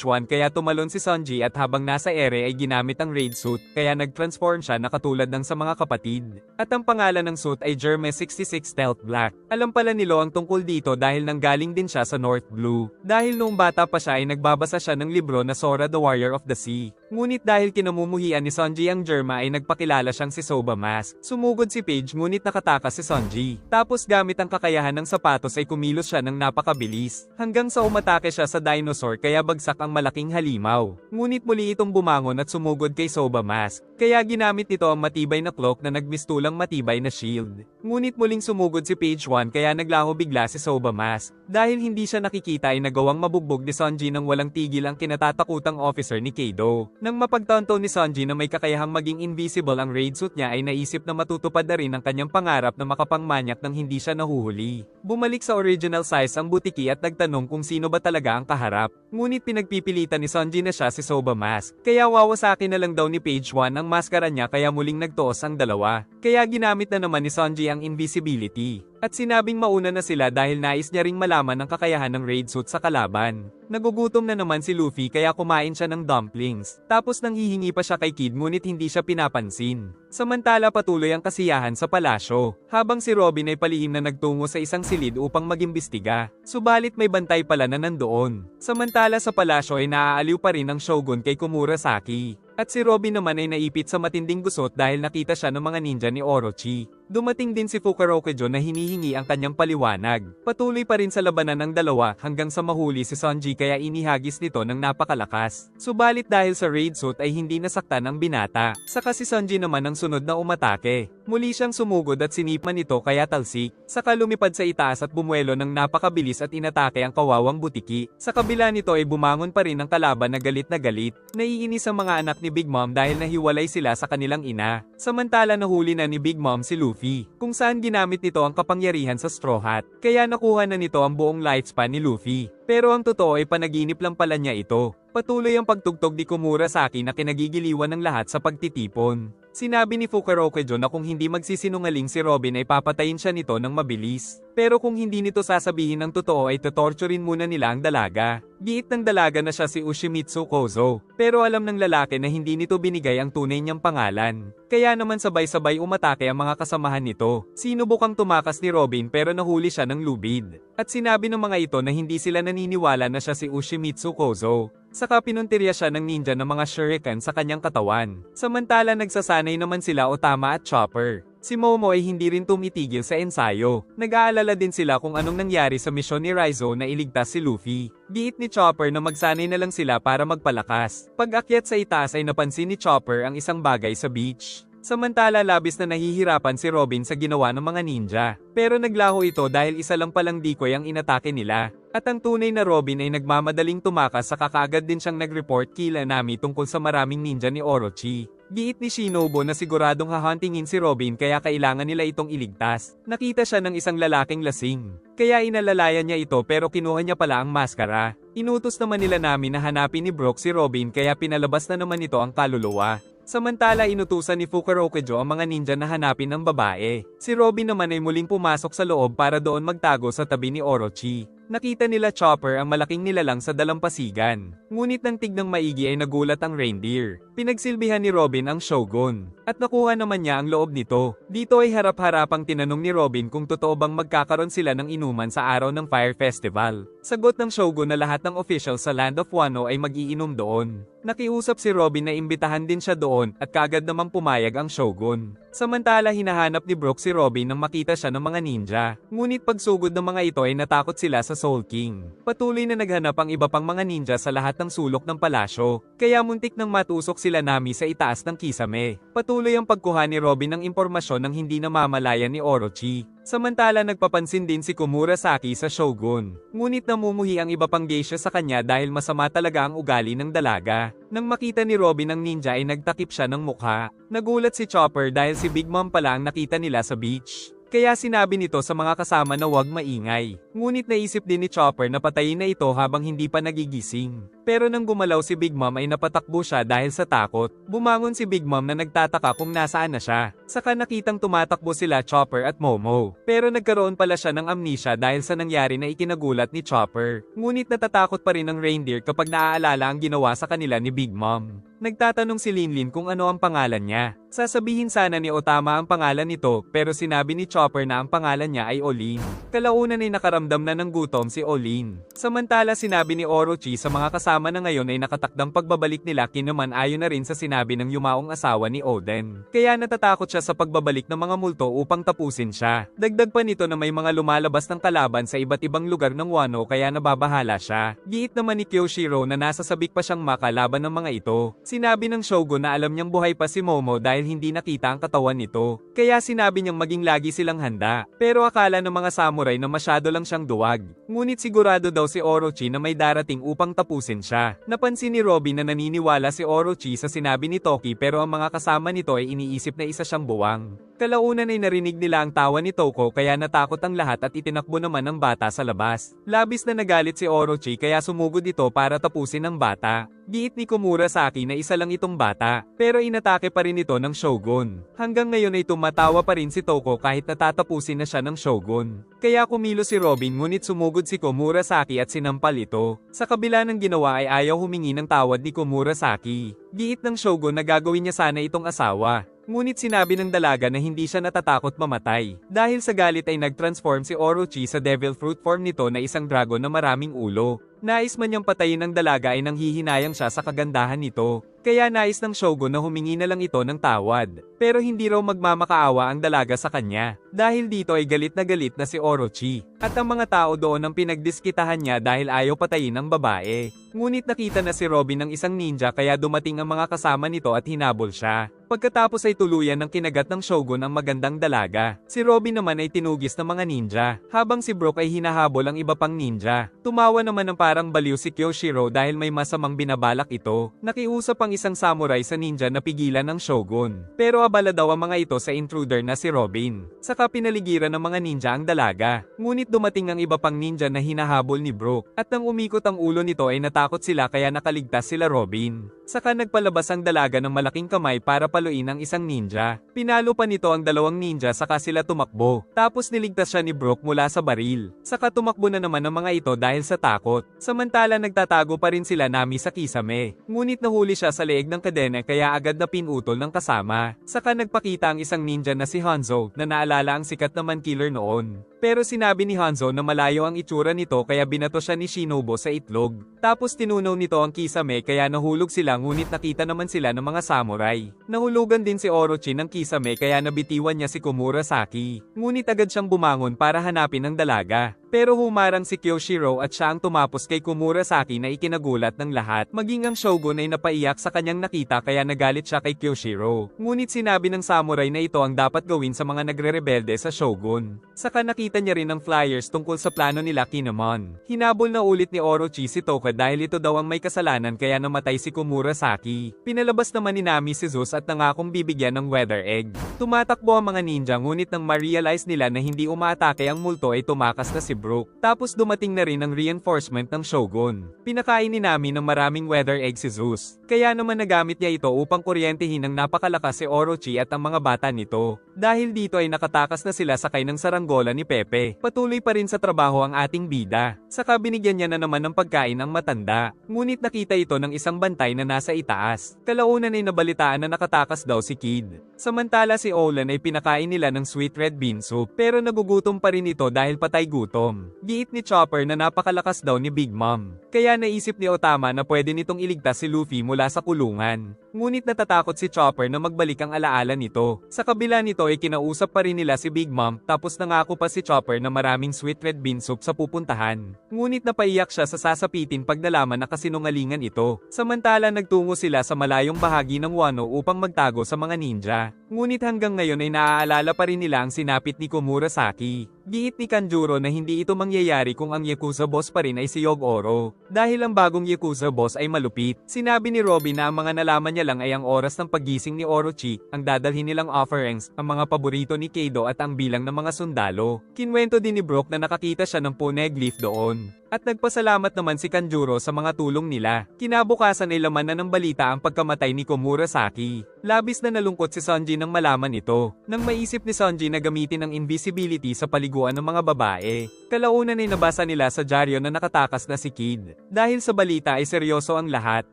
1 kaya tumalon si Sanji at habang nasa ere ay ginamit ang raid suit kaya nag-transform siya na katulad ng sa mga kapatid. At ang pangalan ng suit ay Jerme 66 Stealth Black. Alam pala ni Lo ang tungkol dito dahil nanggaling din siya sa North Blue. Dahil noong bata pa siya ay nagbabasa siya ng libro na Sora the Warrior of the Sea. Ngunit dahil kinamumuhian ni Sunji ang Germa ay nagpakilala siyang si Soba Mask. Sumugod si Paige ngunit nakatakas si Sunji. Tapos gamit ang kakayahan ng sapatos ay kumilos siya ng napakabilis. Hanggang sa umatake siya sa dinosaur kaya bagsak ang malaking halimaw. Ngunit muli itong bumangon at sumugod kay Soba Mask. Kaya ginamit nito ang matibay na cloak na nagmistulang matibay na shield. Ngunit muling sumugod si Page 1 kaya naglaho bigla si Soba Mask. Dahil hindi siya nakikita ay nagawang mabugbog ni Sunji nang walang tigil ang kinatatakutang officer ni Kaido. Nang mapagtanto ni Sunji na may kakayahang maging invisible ang raid suit niya ay naisip na matutupad na rin ang kanyang pangarap na makapangmanyak nang hindi siya nahuhuli. Bumalik sa original size ang butiki at nagtanong kung sino ba talaga ang kaharap. Ngunit pinagpipilitan ni Sunji na siya si Soba Mask. Kaya wawasakin na lang daw ni Page 1 ang maskara niya kaya muling nagtuos ang dalawa. Kaya ginamit na naman ni Sunji ang invisibility. At sinabing mauna na sila dahil nais niya ring malaman ang kakayahan ng raid suit sa kalaban. Nagugutom na naman si Luffy kaya kumain siya ng dumplings. Tapos nang hihingi pa siya kay Kid ngunit hindi siya pinapansin. Samantala patuloy ang kasiyahan sa palasyo. Habang si Robin ay palihim na nagtungo sa isang silid upang mag-imbestiga. Subalit may bantay pala na nandoon. Samantala sa palasyo ay naaaliw pa rin ang Shogun kay Komurasaki. At si Robin naman ay naipit sa matinding gusot dahil nakita siya ng mga ninja ni Orochi. Dumating din si Fukarokujo na hinihingi ang kanyang paliwanag. Patuloy pa rin sa labanan ng dalawa hanggang sa mahuli si Sunji kaya inihagis nito ng napakalakas. Subalit dahil sa raid suit ay hindi nasaktan ang binata. Saka si Sunji naman ang sunod na umatake. Muli siyang sumugod at sinipan nito kaya talsik. Saka lumipad sa itaas at bumuelo ng napakabilis at inatake ang kawawang butiki. Sa kabila nito ay bumangon pa rin ang kalaban na galit na galit. Naiinis ang mga anak ni Big Mom dahil nahiwalay sila sa kanilang ina. Samantala nahuli na ni Big Mom si Luffy, kung saan ginamit nito ang kapangyarihan sa Straw Hat. Kaya nakuha na nito ang buong lifespan ni Luffy. Pero ang totoo ay panaginip lang pala niya ito. Patuloy ang pagtugtog ni Komurasaki na kinagigiliwan ng lahat sa pagtitipon. Sinabi ni Fukarokujo na kung hindi magsisinungaling si Robin ay papatayin siya nito ng mabilis. Pero kung hindi nito sasabihin ng totoo ay tutorturin muna nila ang dalaga. Giit ng dalaga na siya si Ushimitsu Kozo. Pero alam ng lalaki na hindi nito binigay ang tunay niyang pangalan. Kaya naman sabay-sabay umatake ang mga kasamahan nito. Sinubukang tumakas ni Robin pero nahuli siya ng lubid. At sinabi ng mga ito na hindi sila naniniwala na siya si Ushimitsu Kozo. Saka pinuntirya siya ng ninja ng mga shuriken sa kanyang katawan. Samantala nagsasanay naman sila Otama at Chopper. Si Momo ay hindi rin tumitigil sa ensayo. Nag-aalala din sila kung anong nangyari sa misyon ni Raizo na iligtas si Luffy. Giit ni Chopper na magsanay na lang sila para magpalakas. Pag-akyat sa itaas ay napansin ni Chopper ang isang bagay sa beach. Samantala labis na nahihirapan si Robin sa ginawa ng mga ninja. Pero naglaho ito dahil isa lang palang decoy ang inatake nila. At ang tunay na Robin ay nagmamadaling tumakas sa kaagad din siyang nag-report kila Nami tungkol sa maraming ninja ni Orochi. Giit ni Shinobu na siguradong hahuntingin si Robin kaya kailangan nila itong iligtas. Nakita siya ng isang lalaking lasing. Kaya inalalayan niya ito pero kinuha niya pala ang maskara. Inutos naman nila Nami na hanapin ni Brook si Robin kaya pinalabas na naman ito ang kaluluwa. Samantala inutusan ni Fukarokujo ang mga ninja na hanapin ang babae. Si Robin naman ay muling pumasok sa loob para doon magtago sa tabi ni Orochi. Nakita nila Chopper ang malaking nilalang sa dalampasigan. Ngunit nang tignang maigi ay nagulat ang reindeer. Pinagsilbihan ni Robin ang Shogun. At nakuha naman niya ang loob nito. Dito ay harap-harapang tinanong ni Robin kung totoo bang magkakaroon sila ng inuman sa araw ng Fire Festival. Sagot ng Shogun na lahat ng official sa Land of Wano ay mag-iinom doon. Nakiusap si Robin na imbitahan din siya doon at kagad namang pumayag ang Shogun. Samantala hinahanap ni Brook si Robin nang makita siya ng mga ninja. Ngunit pagsugod ng mga ito ay natakot sila sa Soul King. Patuloy na naghanap ang iba pang mga ninja sa lahat ng sulok ng palasyo. Kaya muntik nang matusok sila Nami sa itaas ng kisame. Patuloy ang pagkuha ni Robin ng impormasyon ng hindi namamalayan ni Orochi. Samantala nagpapansin din si Komurasaki sa Shogun. Ngunit namumuhi ang iba pang geisha sa kanya dahil masama talaga ang ugali ng dalaga. Nang makita ni Robin ang ninja ay nagtakip siya ng mukha. Nagulat si Chopper dahil si Big Mom pala ang nakita nila sa beach. Kaya sinabi nito sa mga kasama na huwag maingay. Ngunit naisip din ni Chopper na patayin na ito habang hindi pa nagigising. Pero nang gumalaw si Big Mom ay napatakbo siya dahil sa takot. Bumangon si Big Mom na nagtataka kung nasaan na siya. Saka nakitang tumatakbo sila Chopper at Momo. Pero nagkaroon pala siya ng amnesia dahil sa nangyari na ikinagulat ni Chopper. Ngunit natatakot pa rin ang reindeer kapag naaalala ang ginawa sa kanila ni Big Mom. Nagtatanong si Linlin kung ano ang pangalan niya. Sasabihin sana ni Otama ang pangalan nito, pero sinabi ni Chopper na ang pangalan niya ay Olin. Kalaunan ay nakaramdam na ng gutom si Olin. Samantala sinabi ni Orochi sa mga kasama na ngayon ay nakatakdang pagbabalik nila Kinemon ayon na rin sa sinabi ng yumaong asawa ni Oden. Kaya natatakot siya sa pagbabalik ng mga multo upang tapusin siya. Dagdag pa nito na may mga lumalabas ng kalaban sa iba't ibang lugar ng Wano kaya nababahala siya. Giit naman ni Kyoshiro na nasa sabik pa siyang makalaban ng mga ito. Sinabi ng Shogun na alam niyang buhay pa si Momo dahil hindi nakita ang katawan nito. Kaya sinabi niyang maging lagi silang handa. Pero akala ng mga samurai na masyado lang siyang duwag. Ngunit sigurado daw si Orochi na may darating upang tapusin siya. Napansin ni Robin na naniniwala si Orochi sa sinabi ni Toki pero ang mga kasama nito ay iniisip na isa siyang buwang. Kalaunan ay narinig nila ang tawa ni Toko kaya natakot ang lahat at itinakbo naman ang bata sa labas. Labis na nagalit si Orochi kaya sumugod ito para tapusin ang bata. Giit ni Komurasaki na isa lang itong bata, pero inatake pa rin ito ng Shogun. Hanggang ngayon ay tumatawa pa rin si Toko kahit natatapusin na siya ng Shogun. Kaya kumilos si Robin ngunit sumugod si Komurasaki at sinampal ito. Sa kabila ng ginawa ay ayaw humingi ng tawad ni Komurasaki. Giit ng Shogun na gagawin niya sana itong asawa. Ngunit sinabi ng dalaga na hindi siya natatakot mamatay. Dahil sa galit ay nag-transform si Orochi sa devil fruit form nito na isang dragon na maraming ulo. Nais man niyang patayin ng dalaga ay nanghihinayang siya sa kagandahan nito. Kaya nais ng Shogun na humingi na lang ito ng tawad. Pero hindi raw magmamakaawa ang dalaga sa kanya. Dahil dito ay galit na si Orochi. At ang mga tao doon ang pinagdiskitahan niya dahil ayaw patayin ng babae. Ngunit nakita na si Robin ng isang ninja kaya dumating ang mga kasama nito at hinabol siya. Pagkatapos ay tuluyan ng kinagat ng Shogun ang magandang dalaga. Si Robin naman ay tinugis ng mga ninja, habang si Brook ay hinahabol ang iba pang ninja. Tumawa naman ng parang baliw si Kyoshiro dahil may masamang binabalak ito. Nakiusap ang isang samurai sa ninja na pigilan ng Shogun. Pero abala daw ang mga ito sa intruder na si Robin. Saka pinaligiran ng mga ninja ang dalaga. Ngunit dumating ang iba pang ninja na hinahabol ni Brook. At nang umikot ang ulo nito ay natakot sila kaya nakaligtas sila Robin. Saka nagpalabas ang dalaga ng malaking kamay para paluin ang isang ninja. Pinalo pa nito ang dalawang ninja saka sila tumakbo. Tapos niligtas siya ni Brook mula sa baril. Saka tumakbo na naman ang mga ito dahil sa takot. Samantala nagtatago pa rin sila Nami sa kisame. Ngunit nahuli siya sa leeg ng kadena kaya agad na pinutol ng kasama. Saka nagpakita ang isang ninja na si Hanzo na naalala ang sikat na man killer noon. Pero sinabi ni Hanzo na malayo ang itsura nito kaya binato siya ni Shinobu sa itlog. Tapos tinunaw nito ang kisame kaya nahulog sila ngunit nakita naman sila ng mga samurai. Nahulugan din si Orochi ng kisame kaya nabitiwan niya si Komurasaki. Ngunit agad siyang bumangon para hanapin ang dalaga. Pero humarang si Kyoshiro at siya ang tumapos kay Komurasaki na ikinagulat ng lahat. Maging ang Shogun ay napaiyak sa kanyang nakita kaya nagalit siya kay Kyoshiro. Ngunit sinabi ng samurai na ito ang dapat gawin sa mga nagre-rebelde sa Shogun. Saka nakita niya rin ang flyers tungkol sa plano nila Kinemon. Hinabol na ulit ni Orochi si Toka dahil ito daw ang may kasalanan kaya namatay si Komurasaki. Pinalabas naman ni Nami si Zeus at nangakong bibigyan ng weather egg. Tumatakbo ang mga ninja ngunit nang ma-realize nila na hindi umaatake ang multo ay tumakas na si Brook. Tapos dumating na rin ang reinforcement ng Shogun. Pinakain ni Nami ng maraming weather egg si Zeus. Kaya naman nagamit niya ito upang kuryentehin ng napakalakas si Orochi at ang mga bata nito. Dahil dito ay nakatakas na sila sakay ng saranggola ni Pepe. Patuloy pa rin sa trabaho ang ating bida. Saka binigyan niya na naman ng pagkain ang matanda. Ngunit nakita ito ng isang bantay na nasa itaas. Kalaunan ay nabalitaan na nakatakas daw si Kid. Samantala si Olan ay pinakain nila ng sweet red bean soup. Pero nagugutom pa rin ito dahil patay gutom. Giit ni Chopper na napakalakas daw ni Big Mom. Kaya naisip ni Otama na pwede nitong iligtas si Luffy mula sa kulungan. Ngunit natatakot si Chopper na magbalik ang alaala nito. Sa kabila nito ay kinausap pa rin nila si Big Mom tapos nangako pa si Chopper na maraming sweet red bean soup sa pupuntahan. Ngunit napaiyak siya sa sasapitin pag nalaman na kasinungalingan ito. Samantala nagtungo sila sa malayong bahagi ng Wano upang magtago sa mga ninja. Ngunit hanggang ngayon ay naaalala pa rin nila ang sinapit ni Komurasaki. Giit ni Kanjuro na hindi ito mangyayari kung ang Yakuza boss pa rin ay si Yogoro. Dahil ang bagong Yakuza boss ay malupit. Sinabi ni Robin na ang mga nalaman niya lang ay ang oras ng paggising ni Orochi, ang dadalhin nilang offerings, ang mga paborito ni Kaido at ang bilang ng mga sundalo. Kinwento din ni Brook na nakakita siya ng poneglyph doon. At nagpasalamat naman si Kanjuro sa mga tulong nila. Kinabukasan ay laman na ng balita ang pagkamatay ni Komurasaki. Labis na nalungkot si Sanji nang malaman ito. Nang maisip ni Sanji na gamitin ang invisibility sa paliguan ng mga babae. Kalaunan ay nabasa nila sa dyaryo na nakatakas na si Kid. Dahil sa balita ay seryoso ang lahat,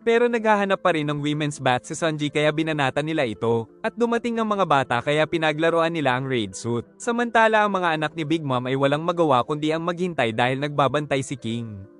pero naghahanap pa rin ng women's bath si Sanji kaya binanatan nila ito. At dumating ang mga bata kaya pinaglaruan nila ang raid suit. Samantala ang mga anak ni Big Mom ay walang magawa kundi ang maghintay dahil nagbabantay si King.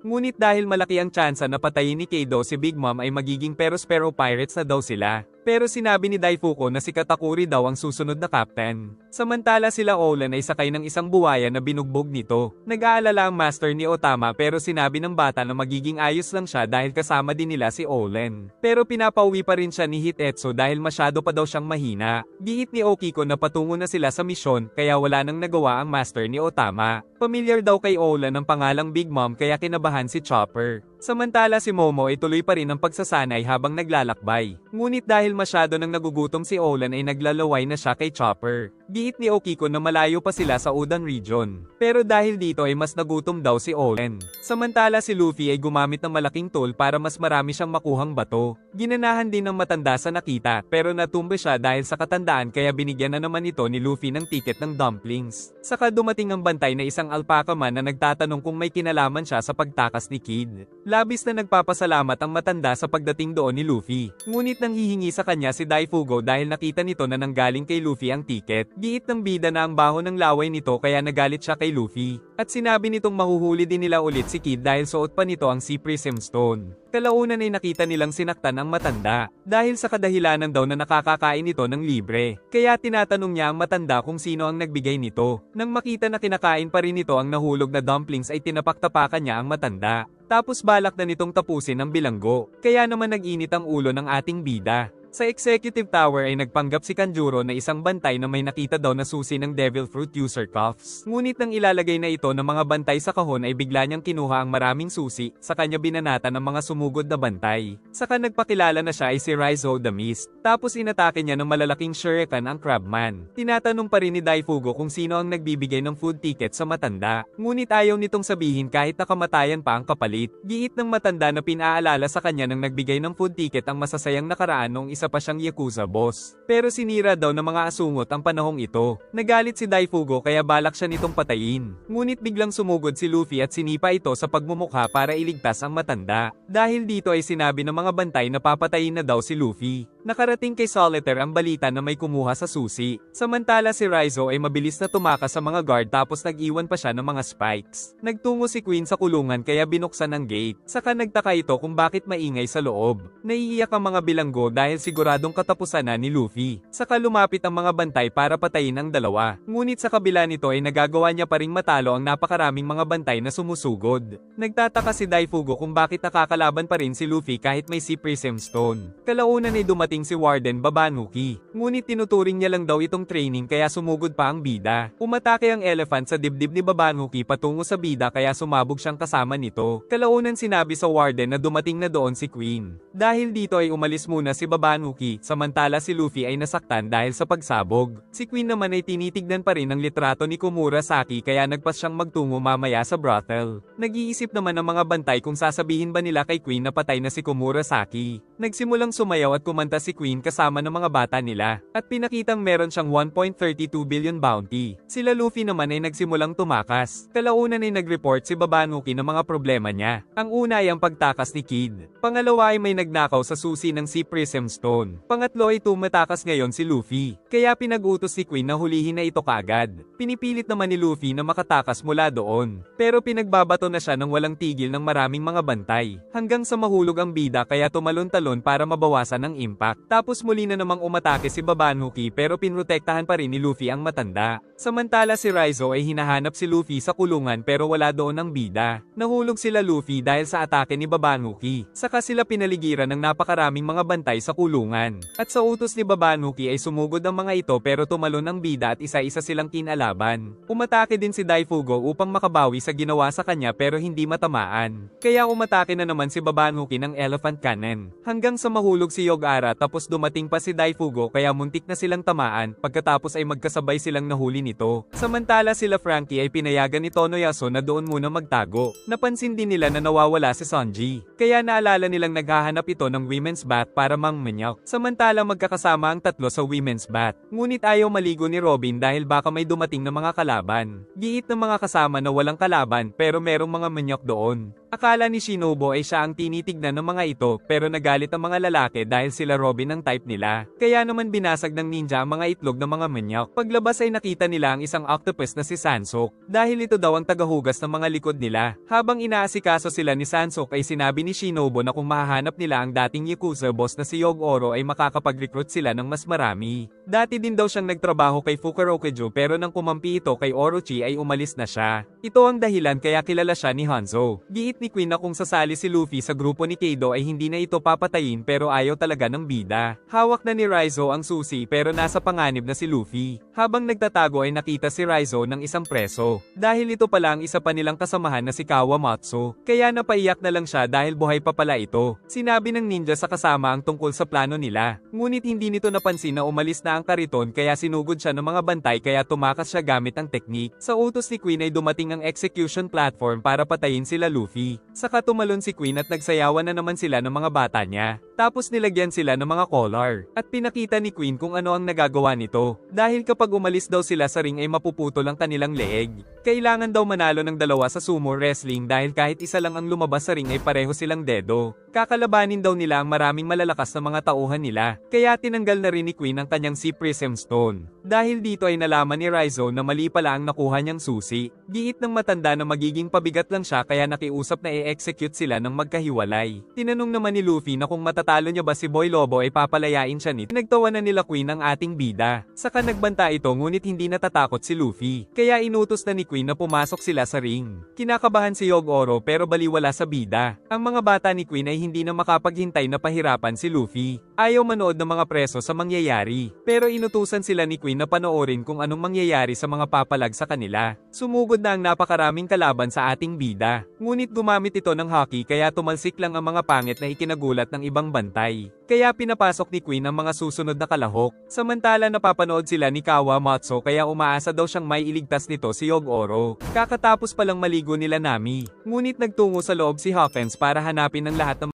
Ngunit dahil malaki ang tsansa na patayin ni Kaido si Big Mom ay magiging Perospero Pirates na daw sila. Pero sinabi ni Daifuku na si Katakuri daw ang susunod na captain. Samantala sila Olan ay sakay ng isang buwaya na binugbog nito. Nag-aalala ang master ni Otama pero sinabi ng bata na magiging ayos lang siya dahil kasama din nila si Olen. Pero pinapauwi pa rin siya ni Hitetsu dahil masyado pa daw siyang mahina. Giit ni Okiko na patungo na sila sa misyon kaya wala nang nagawa ang master ni Otama. Pamilyar daw kay Olan ang pangalang Big Mom kaya kinabahan si Chopper. Samantala si Momo ay tuloy pa rin ang pagsasanay habang naglalakbay. Ngunit dahil masyado nang nagugutom si Olan ay naglalaway na siya kay Chopper. Giit ni Okiko na malayo pa sila sa Udan region. Pero dahil dito ay mas nagutom daw si Olan. Samantala si Luffy ay gumamit ng malaking tool para mas marami siyang makuhang bato. Ginanahan din ng matanda sa nakita pero natumba siya dahil sa katandaan kaya binigyan na naman ito ni Luffy ng ticket ng dumplings. Saka dumating ang bantay na isang alpaca man na nagtatanong kung may kinalaman siya sa pagtakas ni Kid. Labis na nagpapasalamat ang matanda sa pagdating doon ni Luffy. Ngunit nang hihingi sa kanya si Daifugo dahil nakita nito na nanggaling kay Luffy ang ticket. Giit ng bida na ang baho ng laway nito kaya nagalit siya kay Luffy. At sinabi nitong mahuhuli din nila ulit si Kid dahil suot pa nito ang Sea Prism Stone. Kalaunan ay nakita nilang sinaktan ang matanda dahil sa kadahilanan daw na nakakakain ito ng libre. Kaya tinatanong niya ang matanda kung sino ang nagbigay nito. Nang makita na kinakain pa rin ito ang nahulog na dumplings ay tinapaktapakan niya ang matanda. Tapos balak na nitong tapusin ang bilanggo. Kaya naman nag-init ang ulo ng ating bida. Sa Executive Tower ay nagpanggap si Kanjuro na isang bantay na may nakita daw na susi ng Devil Fruit User Cuffs. Ngunit nang ilalagay na ito ng mga bantay sa kahon ay bigla niyang kinuha ang maraming susi, sa kanya binanata ng mga sumugod na bantay. Saka nagpakilala na siya ay si Raizo the Mist. Tapos inatake niya ng malalaking shuriken ang Crabman. Tinatanong pa rin ni Daifugo kung sino ang nagbibigay ng food ticket sa matanda. Ngunit ayaw nitong sabihin kahit nakamatayan pa ang kapalit. Giit ng matanda na pinaalala sa kanya nang nagbigay ng food ticket ang masasayang nakaraan noong isa pa siyang Yakuza boss. Pero sinira daw ng mga asungot ang panahong ito. Nagalit si Daifugo kaya balak siya nitong patayin. Ngunit biglang sumugod si Luffy at sinipa ito sa pagmumukha para iligtas ang matanda. Dahil dito ay sinabi ng mga bantay na papatayin na daw si Luffy. Nakarating kay Solitaire ang balita na may kumuha sa susi. Samantala si Raizo ay mabilis na tumakas sa mga guard tapos nag-iwan pa siya ng mga spikes. Nagtungo si Queen sa kulungan kaya binuksan ang gate. Saka nagtaka ito kung bakit maingay sa loob. Naiiyak ang mga bilanggo dahil siguradong katapusan na ni Luffy. Saka lumapit ang mga bantay para patayin ang dalawa. Ngunit sa kabila nito ay nagagawa niya pa ring matalo ang napakaraming mga bantay na sumusugod. Nagtataka si Daifugo kung bakit nakakalaban pa rin si Luffy kahit may Sea Prism Stone. Kalaunan ay dumating si Warden Babanuki. Ngunit tinuturing niya lang daw itong training kaya sumugod pa ang bida. Umatake ang elephant sa dibdib ni Babanuki patungo sa bida kaya sumabog siyang kasama nito. Kalaunan sinabi sa Warden na dumating na doon si Queen. Dahil dito ay umalis muna si Babanuki, samantala si Luffy ay nasaktan dahil sa pagsabog. Si Queen naman ay tinitignan pa rin ang litrato ni Komurasaki kaya nagpas siyang magtungo mamaya sa brothel. Nag-iisip naman ang mga bantay kung sasabihin ba nila kay Queen na patay na si Komurasaki. Nagsimulang sumayaw at kumanta si Queen kasama ng mga bata nila, at pinakitang meron siyang 1.32 billion bounty. Sila Luffy naman ay nagsimulang tumakas. Kalaunan ay nag-report si Babanuki ng mga problema niya. Ang una ay ang pagtakas ni Kid. Pangalawa ay may nagnakaw sa susi ng Sea Prism Stone. Pangatlo ay tumatakas ngayon si Luffy. Kaya pinag-utos si Queen na hulihin na ito kaagad. Pinipilit naman ni Luffy na makatakas mula doon. Pero pinagbabato na siya ng walang tigil ng maraming mga bantay. Hanggang sa mahulog ang bida kaya tumalon-talon para mabawasan ang impact. Tapos muli na namang umatake si Babanuki pero pinrotektahan pa rin ni Luffy ang matanda. Samantala si Raizo ay hinahanap si Luffy sa kulungan pero wala doon ang bida. Nahulog sila Luffy dahil sa atake ni Babanuki. Saka sila pinaligiran ng napakaraming mga bantay sa kulungan. At sa utos ni Babanuki ay sumugod ang mga ito pero tumalon ang bida at isa-isa silang kinalaban. Umatake din si Daifugo upang makabawi sa ginawa sa kanya pero hindi matamaan. Kaya umatake na naman si Babanuki ng Elephant Cannon. Hanggang Hanggang sa mahulog si Yogara tapos dumating pa si Daifugo kaya muntik na silang tamaan, pagkatapos ay magkasabay silang nahuli nito. Samantala sila Frankie ay pinayagan ni Tonoyasu na doon muna magtago. Napansin din nila na nawawala si Sanji. Kaya naalala nilang naghahanap ito ng women's bath para mangmanyak. Samantala magkakasama ang tatlo sa women's bath. Ngunit ayaw maligo ni Robin dahil baka may dumating na mga kalaban. Giit ng mga kasama na walang kalaban pero merong mga manyak doon. Akala ni Shinobu ay siya ang tinitignan ng mga ito pero nagalit ang mga lalaki dahil sila Robin ang type nila. Kaya naman binasag ng ninja ang mga itlog ng mga manyak. Paglabas ay nakita nila ang isang octopus na si Sansok dahil ito daw ang tagahugas ng mga likod nila. Habang inaasikaso sila ni Sansok ay sinabi ni Shinobu na kung mahahanap nila ang dating Yakuza boss na si Yogoro ay makakapag-recruit sila ng mas marami. Dati din daw siyang nagtrabaho kay Fukurokuju pero nang kumampi ito kay Orochi ay umalis na siya. Ito ang dahilan kaya kilala siya ni Hanzo. Giit ni Queen na kung sasali si Luffy sa grupo ni Kaido ay hindi na ito papatayin pero ayaw talaga ng bida. Hawak na ni Raizo ang susi pero nasa panganib na si Luffy. Habang nagtatago ay nakita si Raizo ng isang preso. Dahil ito pala ang isa pa nilang kasamahan na si Kawamatsu. Kaya napaiyak na lang siya dahil buhay pa pala ito. Sinabi ng ninja sa kasama ang tungkol sa plano nila. Ngunit hindi nito napansin na umalis na ang kariton kaya sinugod siya ng mga bantay kaya tumakas siya gamit ang teknik. Sa utos ni Queen ay dumating ang execution platform para patayin sila Luffy. Saka tumalon si Queen at nagsayawan na naman sila ng mga bata niya. Tapos nilagyan sila ng mga collar. At pinakita ni Queen kung ano ang nagagawa nito. Dahil kapag umalis daw sila sa ring ay mapuputol ang kanilang leeg. Kailangan daw manalo ng dalawa sa sumo wrestling dahil kahit isa lang ang lumabas sa ring ay pareho silang dedo. Kakalabanin daw nila ang maraming malalakas na mga tauhan nila. Kaya tinanggal na rin ni Queen ang kanyang Sea Prism Stone. Dahil dito ay nalaman ni Raizo na mali pala ang nakuha niyang susi. Giit ng matanda na magiging pabigat lang siya kaya nakiusap na i-execute sila ng magkahiwalay. Tinanong naman ni Luffy na kung matatalo niya ba si Boy Lobo ay papalayain siya nito. Nagtawanan nila Queen ang ating bida. Saka nagbanta ito ngunit hindi natatakot si Luffy. Kaya inutos na ni Queen na pumasok sila sa ring. Kinakabahan si Yogoro pero baliwala sa bida. Ang mga bata ni Queen ay hindi na makapaghintay na pahirapan si Luffy. Ayaw manood ng mga preso sa mangyayari. Pero inutusan sila ni Queen na panoorin kung anong mangyayari sa mga papalag sa kanila. Sumugod na ang napakaraming kalaban sa ating bida. Ngunit gumamit ito ng hockey kaya tumalsik lang ang mga pangit na ikinagulat ng ibang bantay. Kaya pinapasok ni Queen ang mga susunod na kalahok. Samantala napapanood sila ni Kawamatsu kaya umaasa daw siyang may iligtas nito si Yogoro. Kakatapos palang maligo nila Nami. Ngunit nagtungo sa loob si Hawkins para hanapin ang lahat ng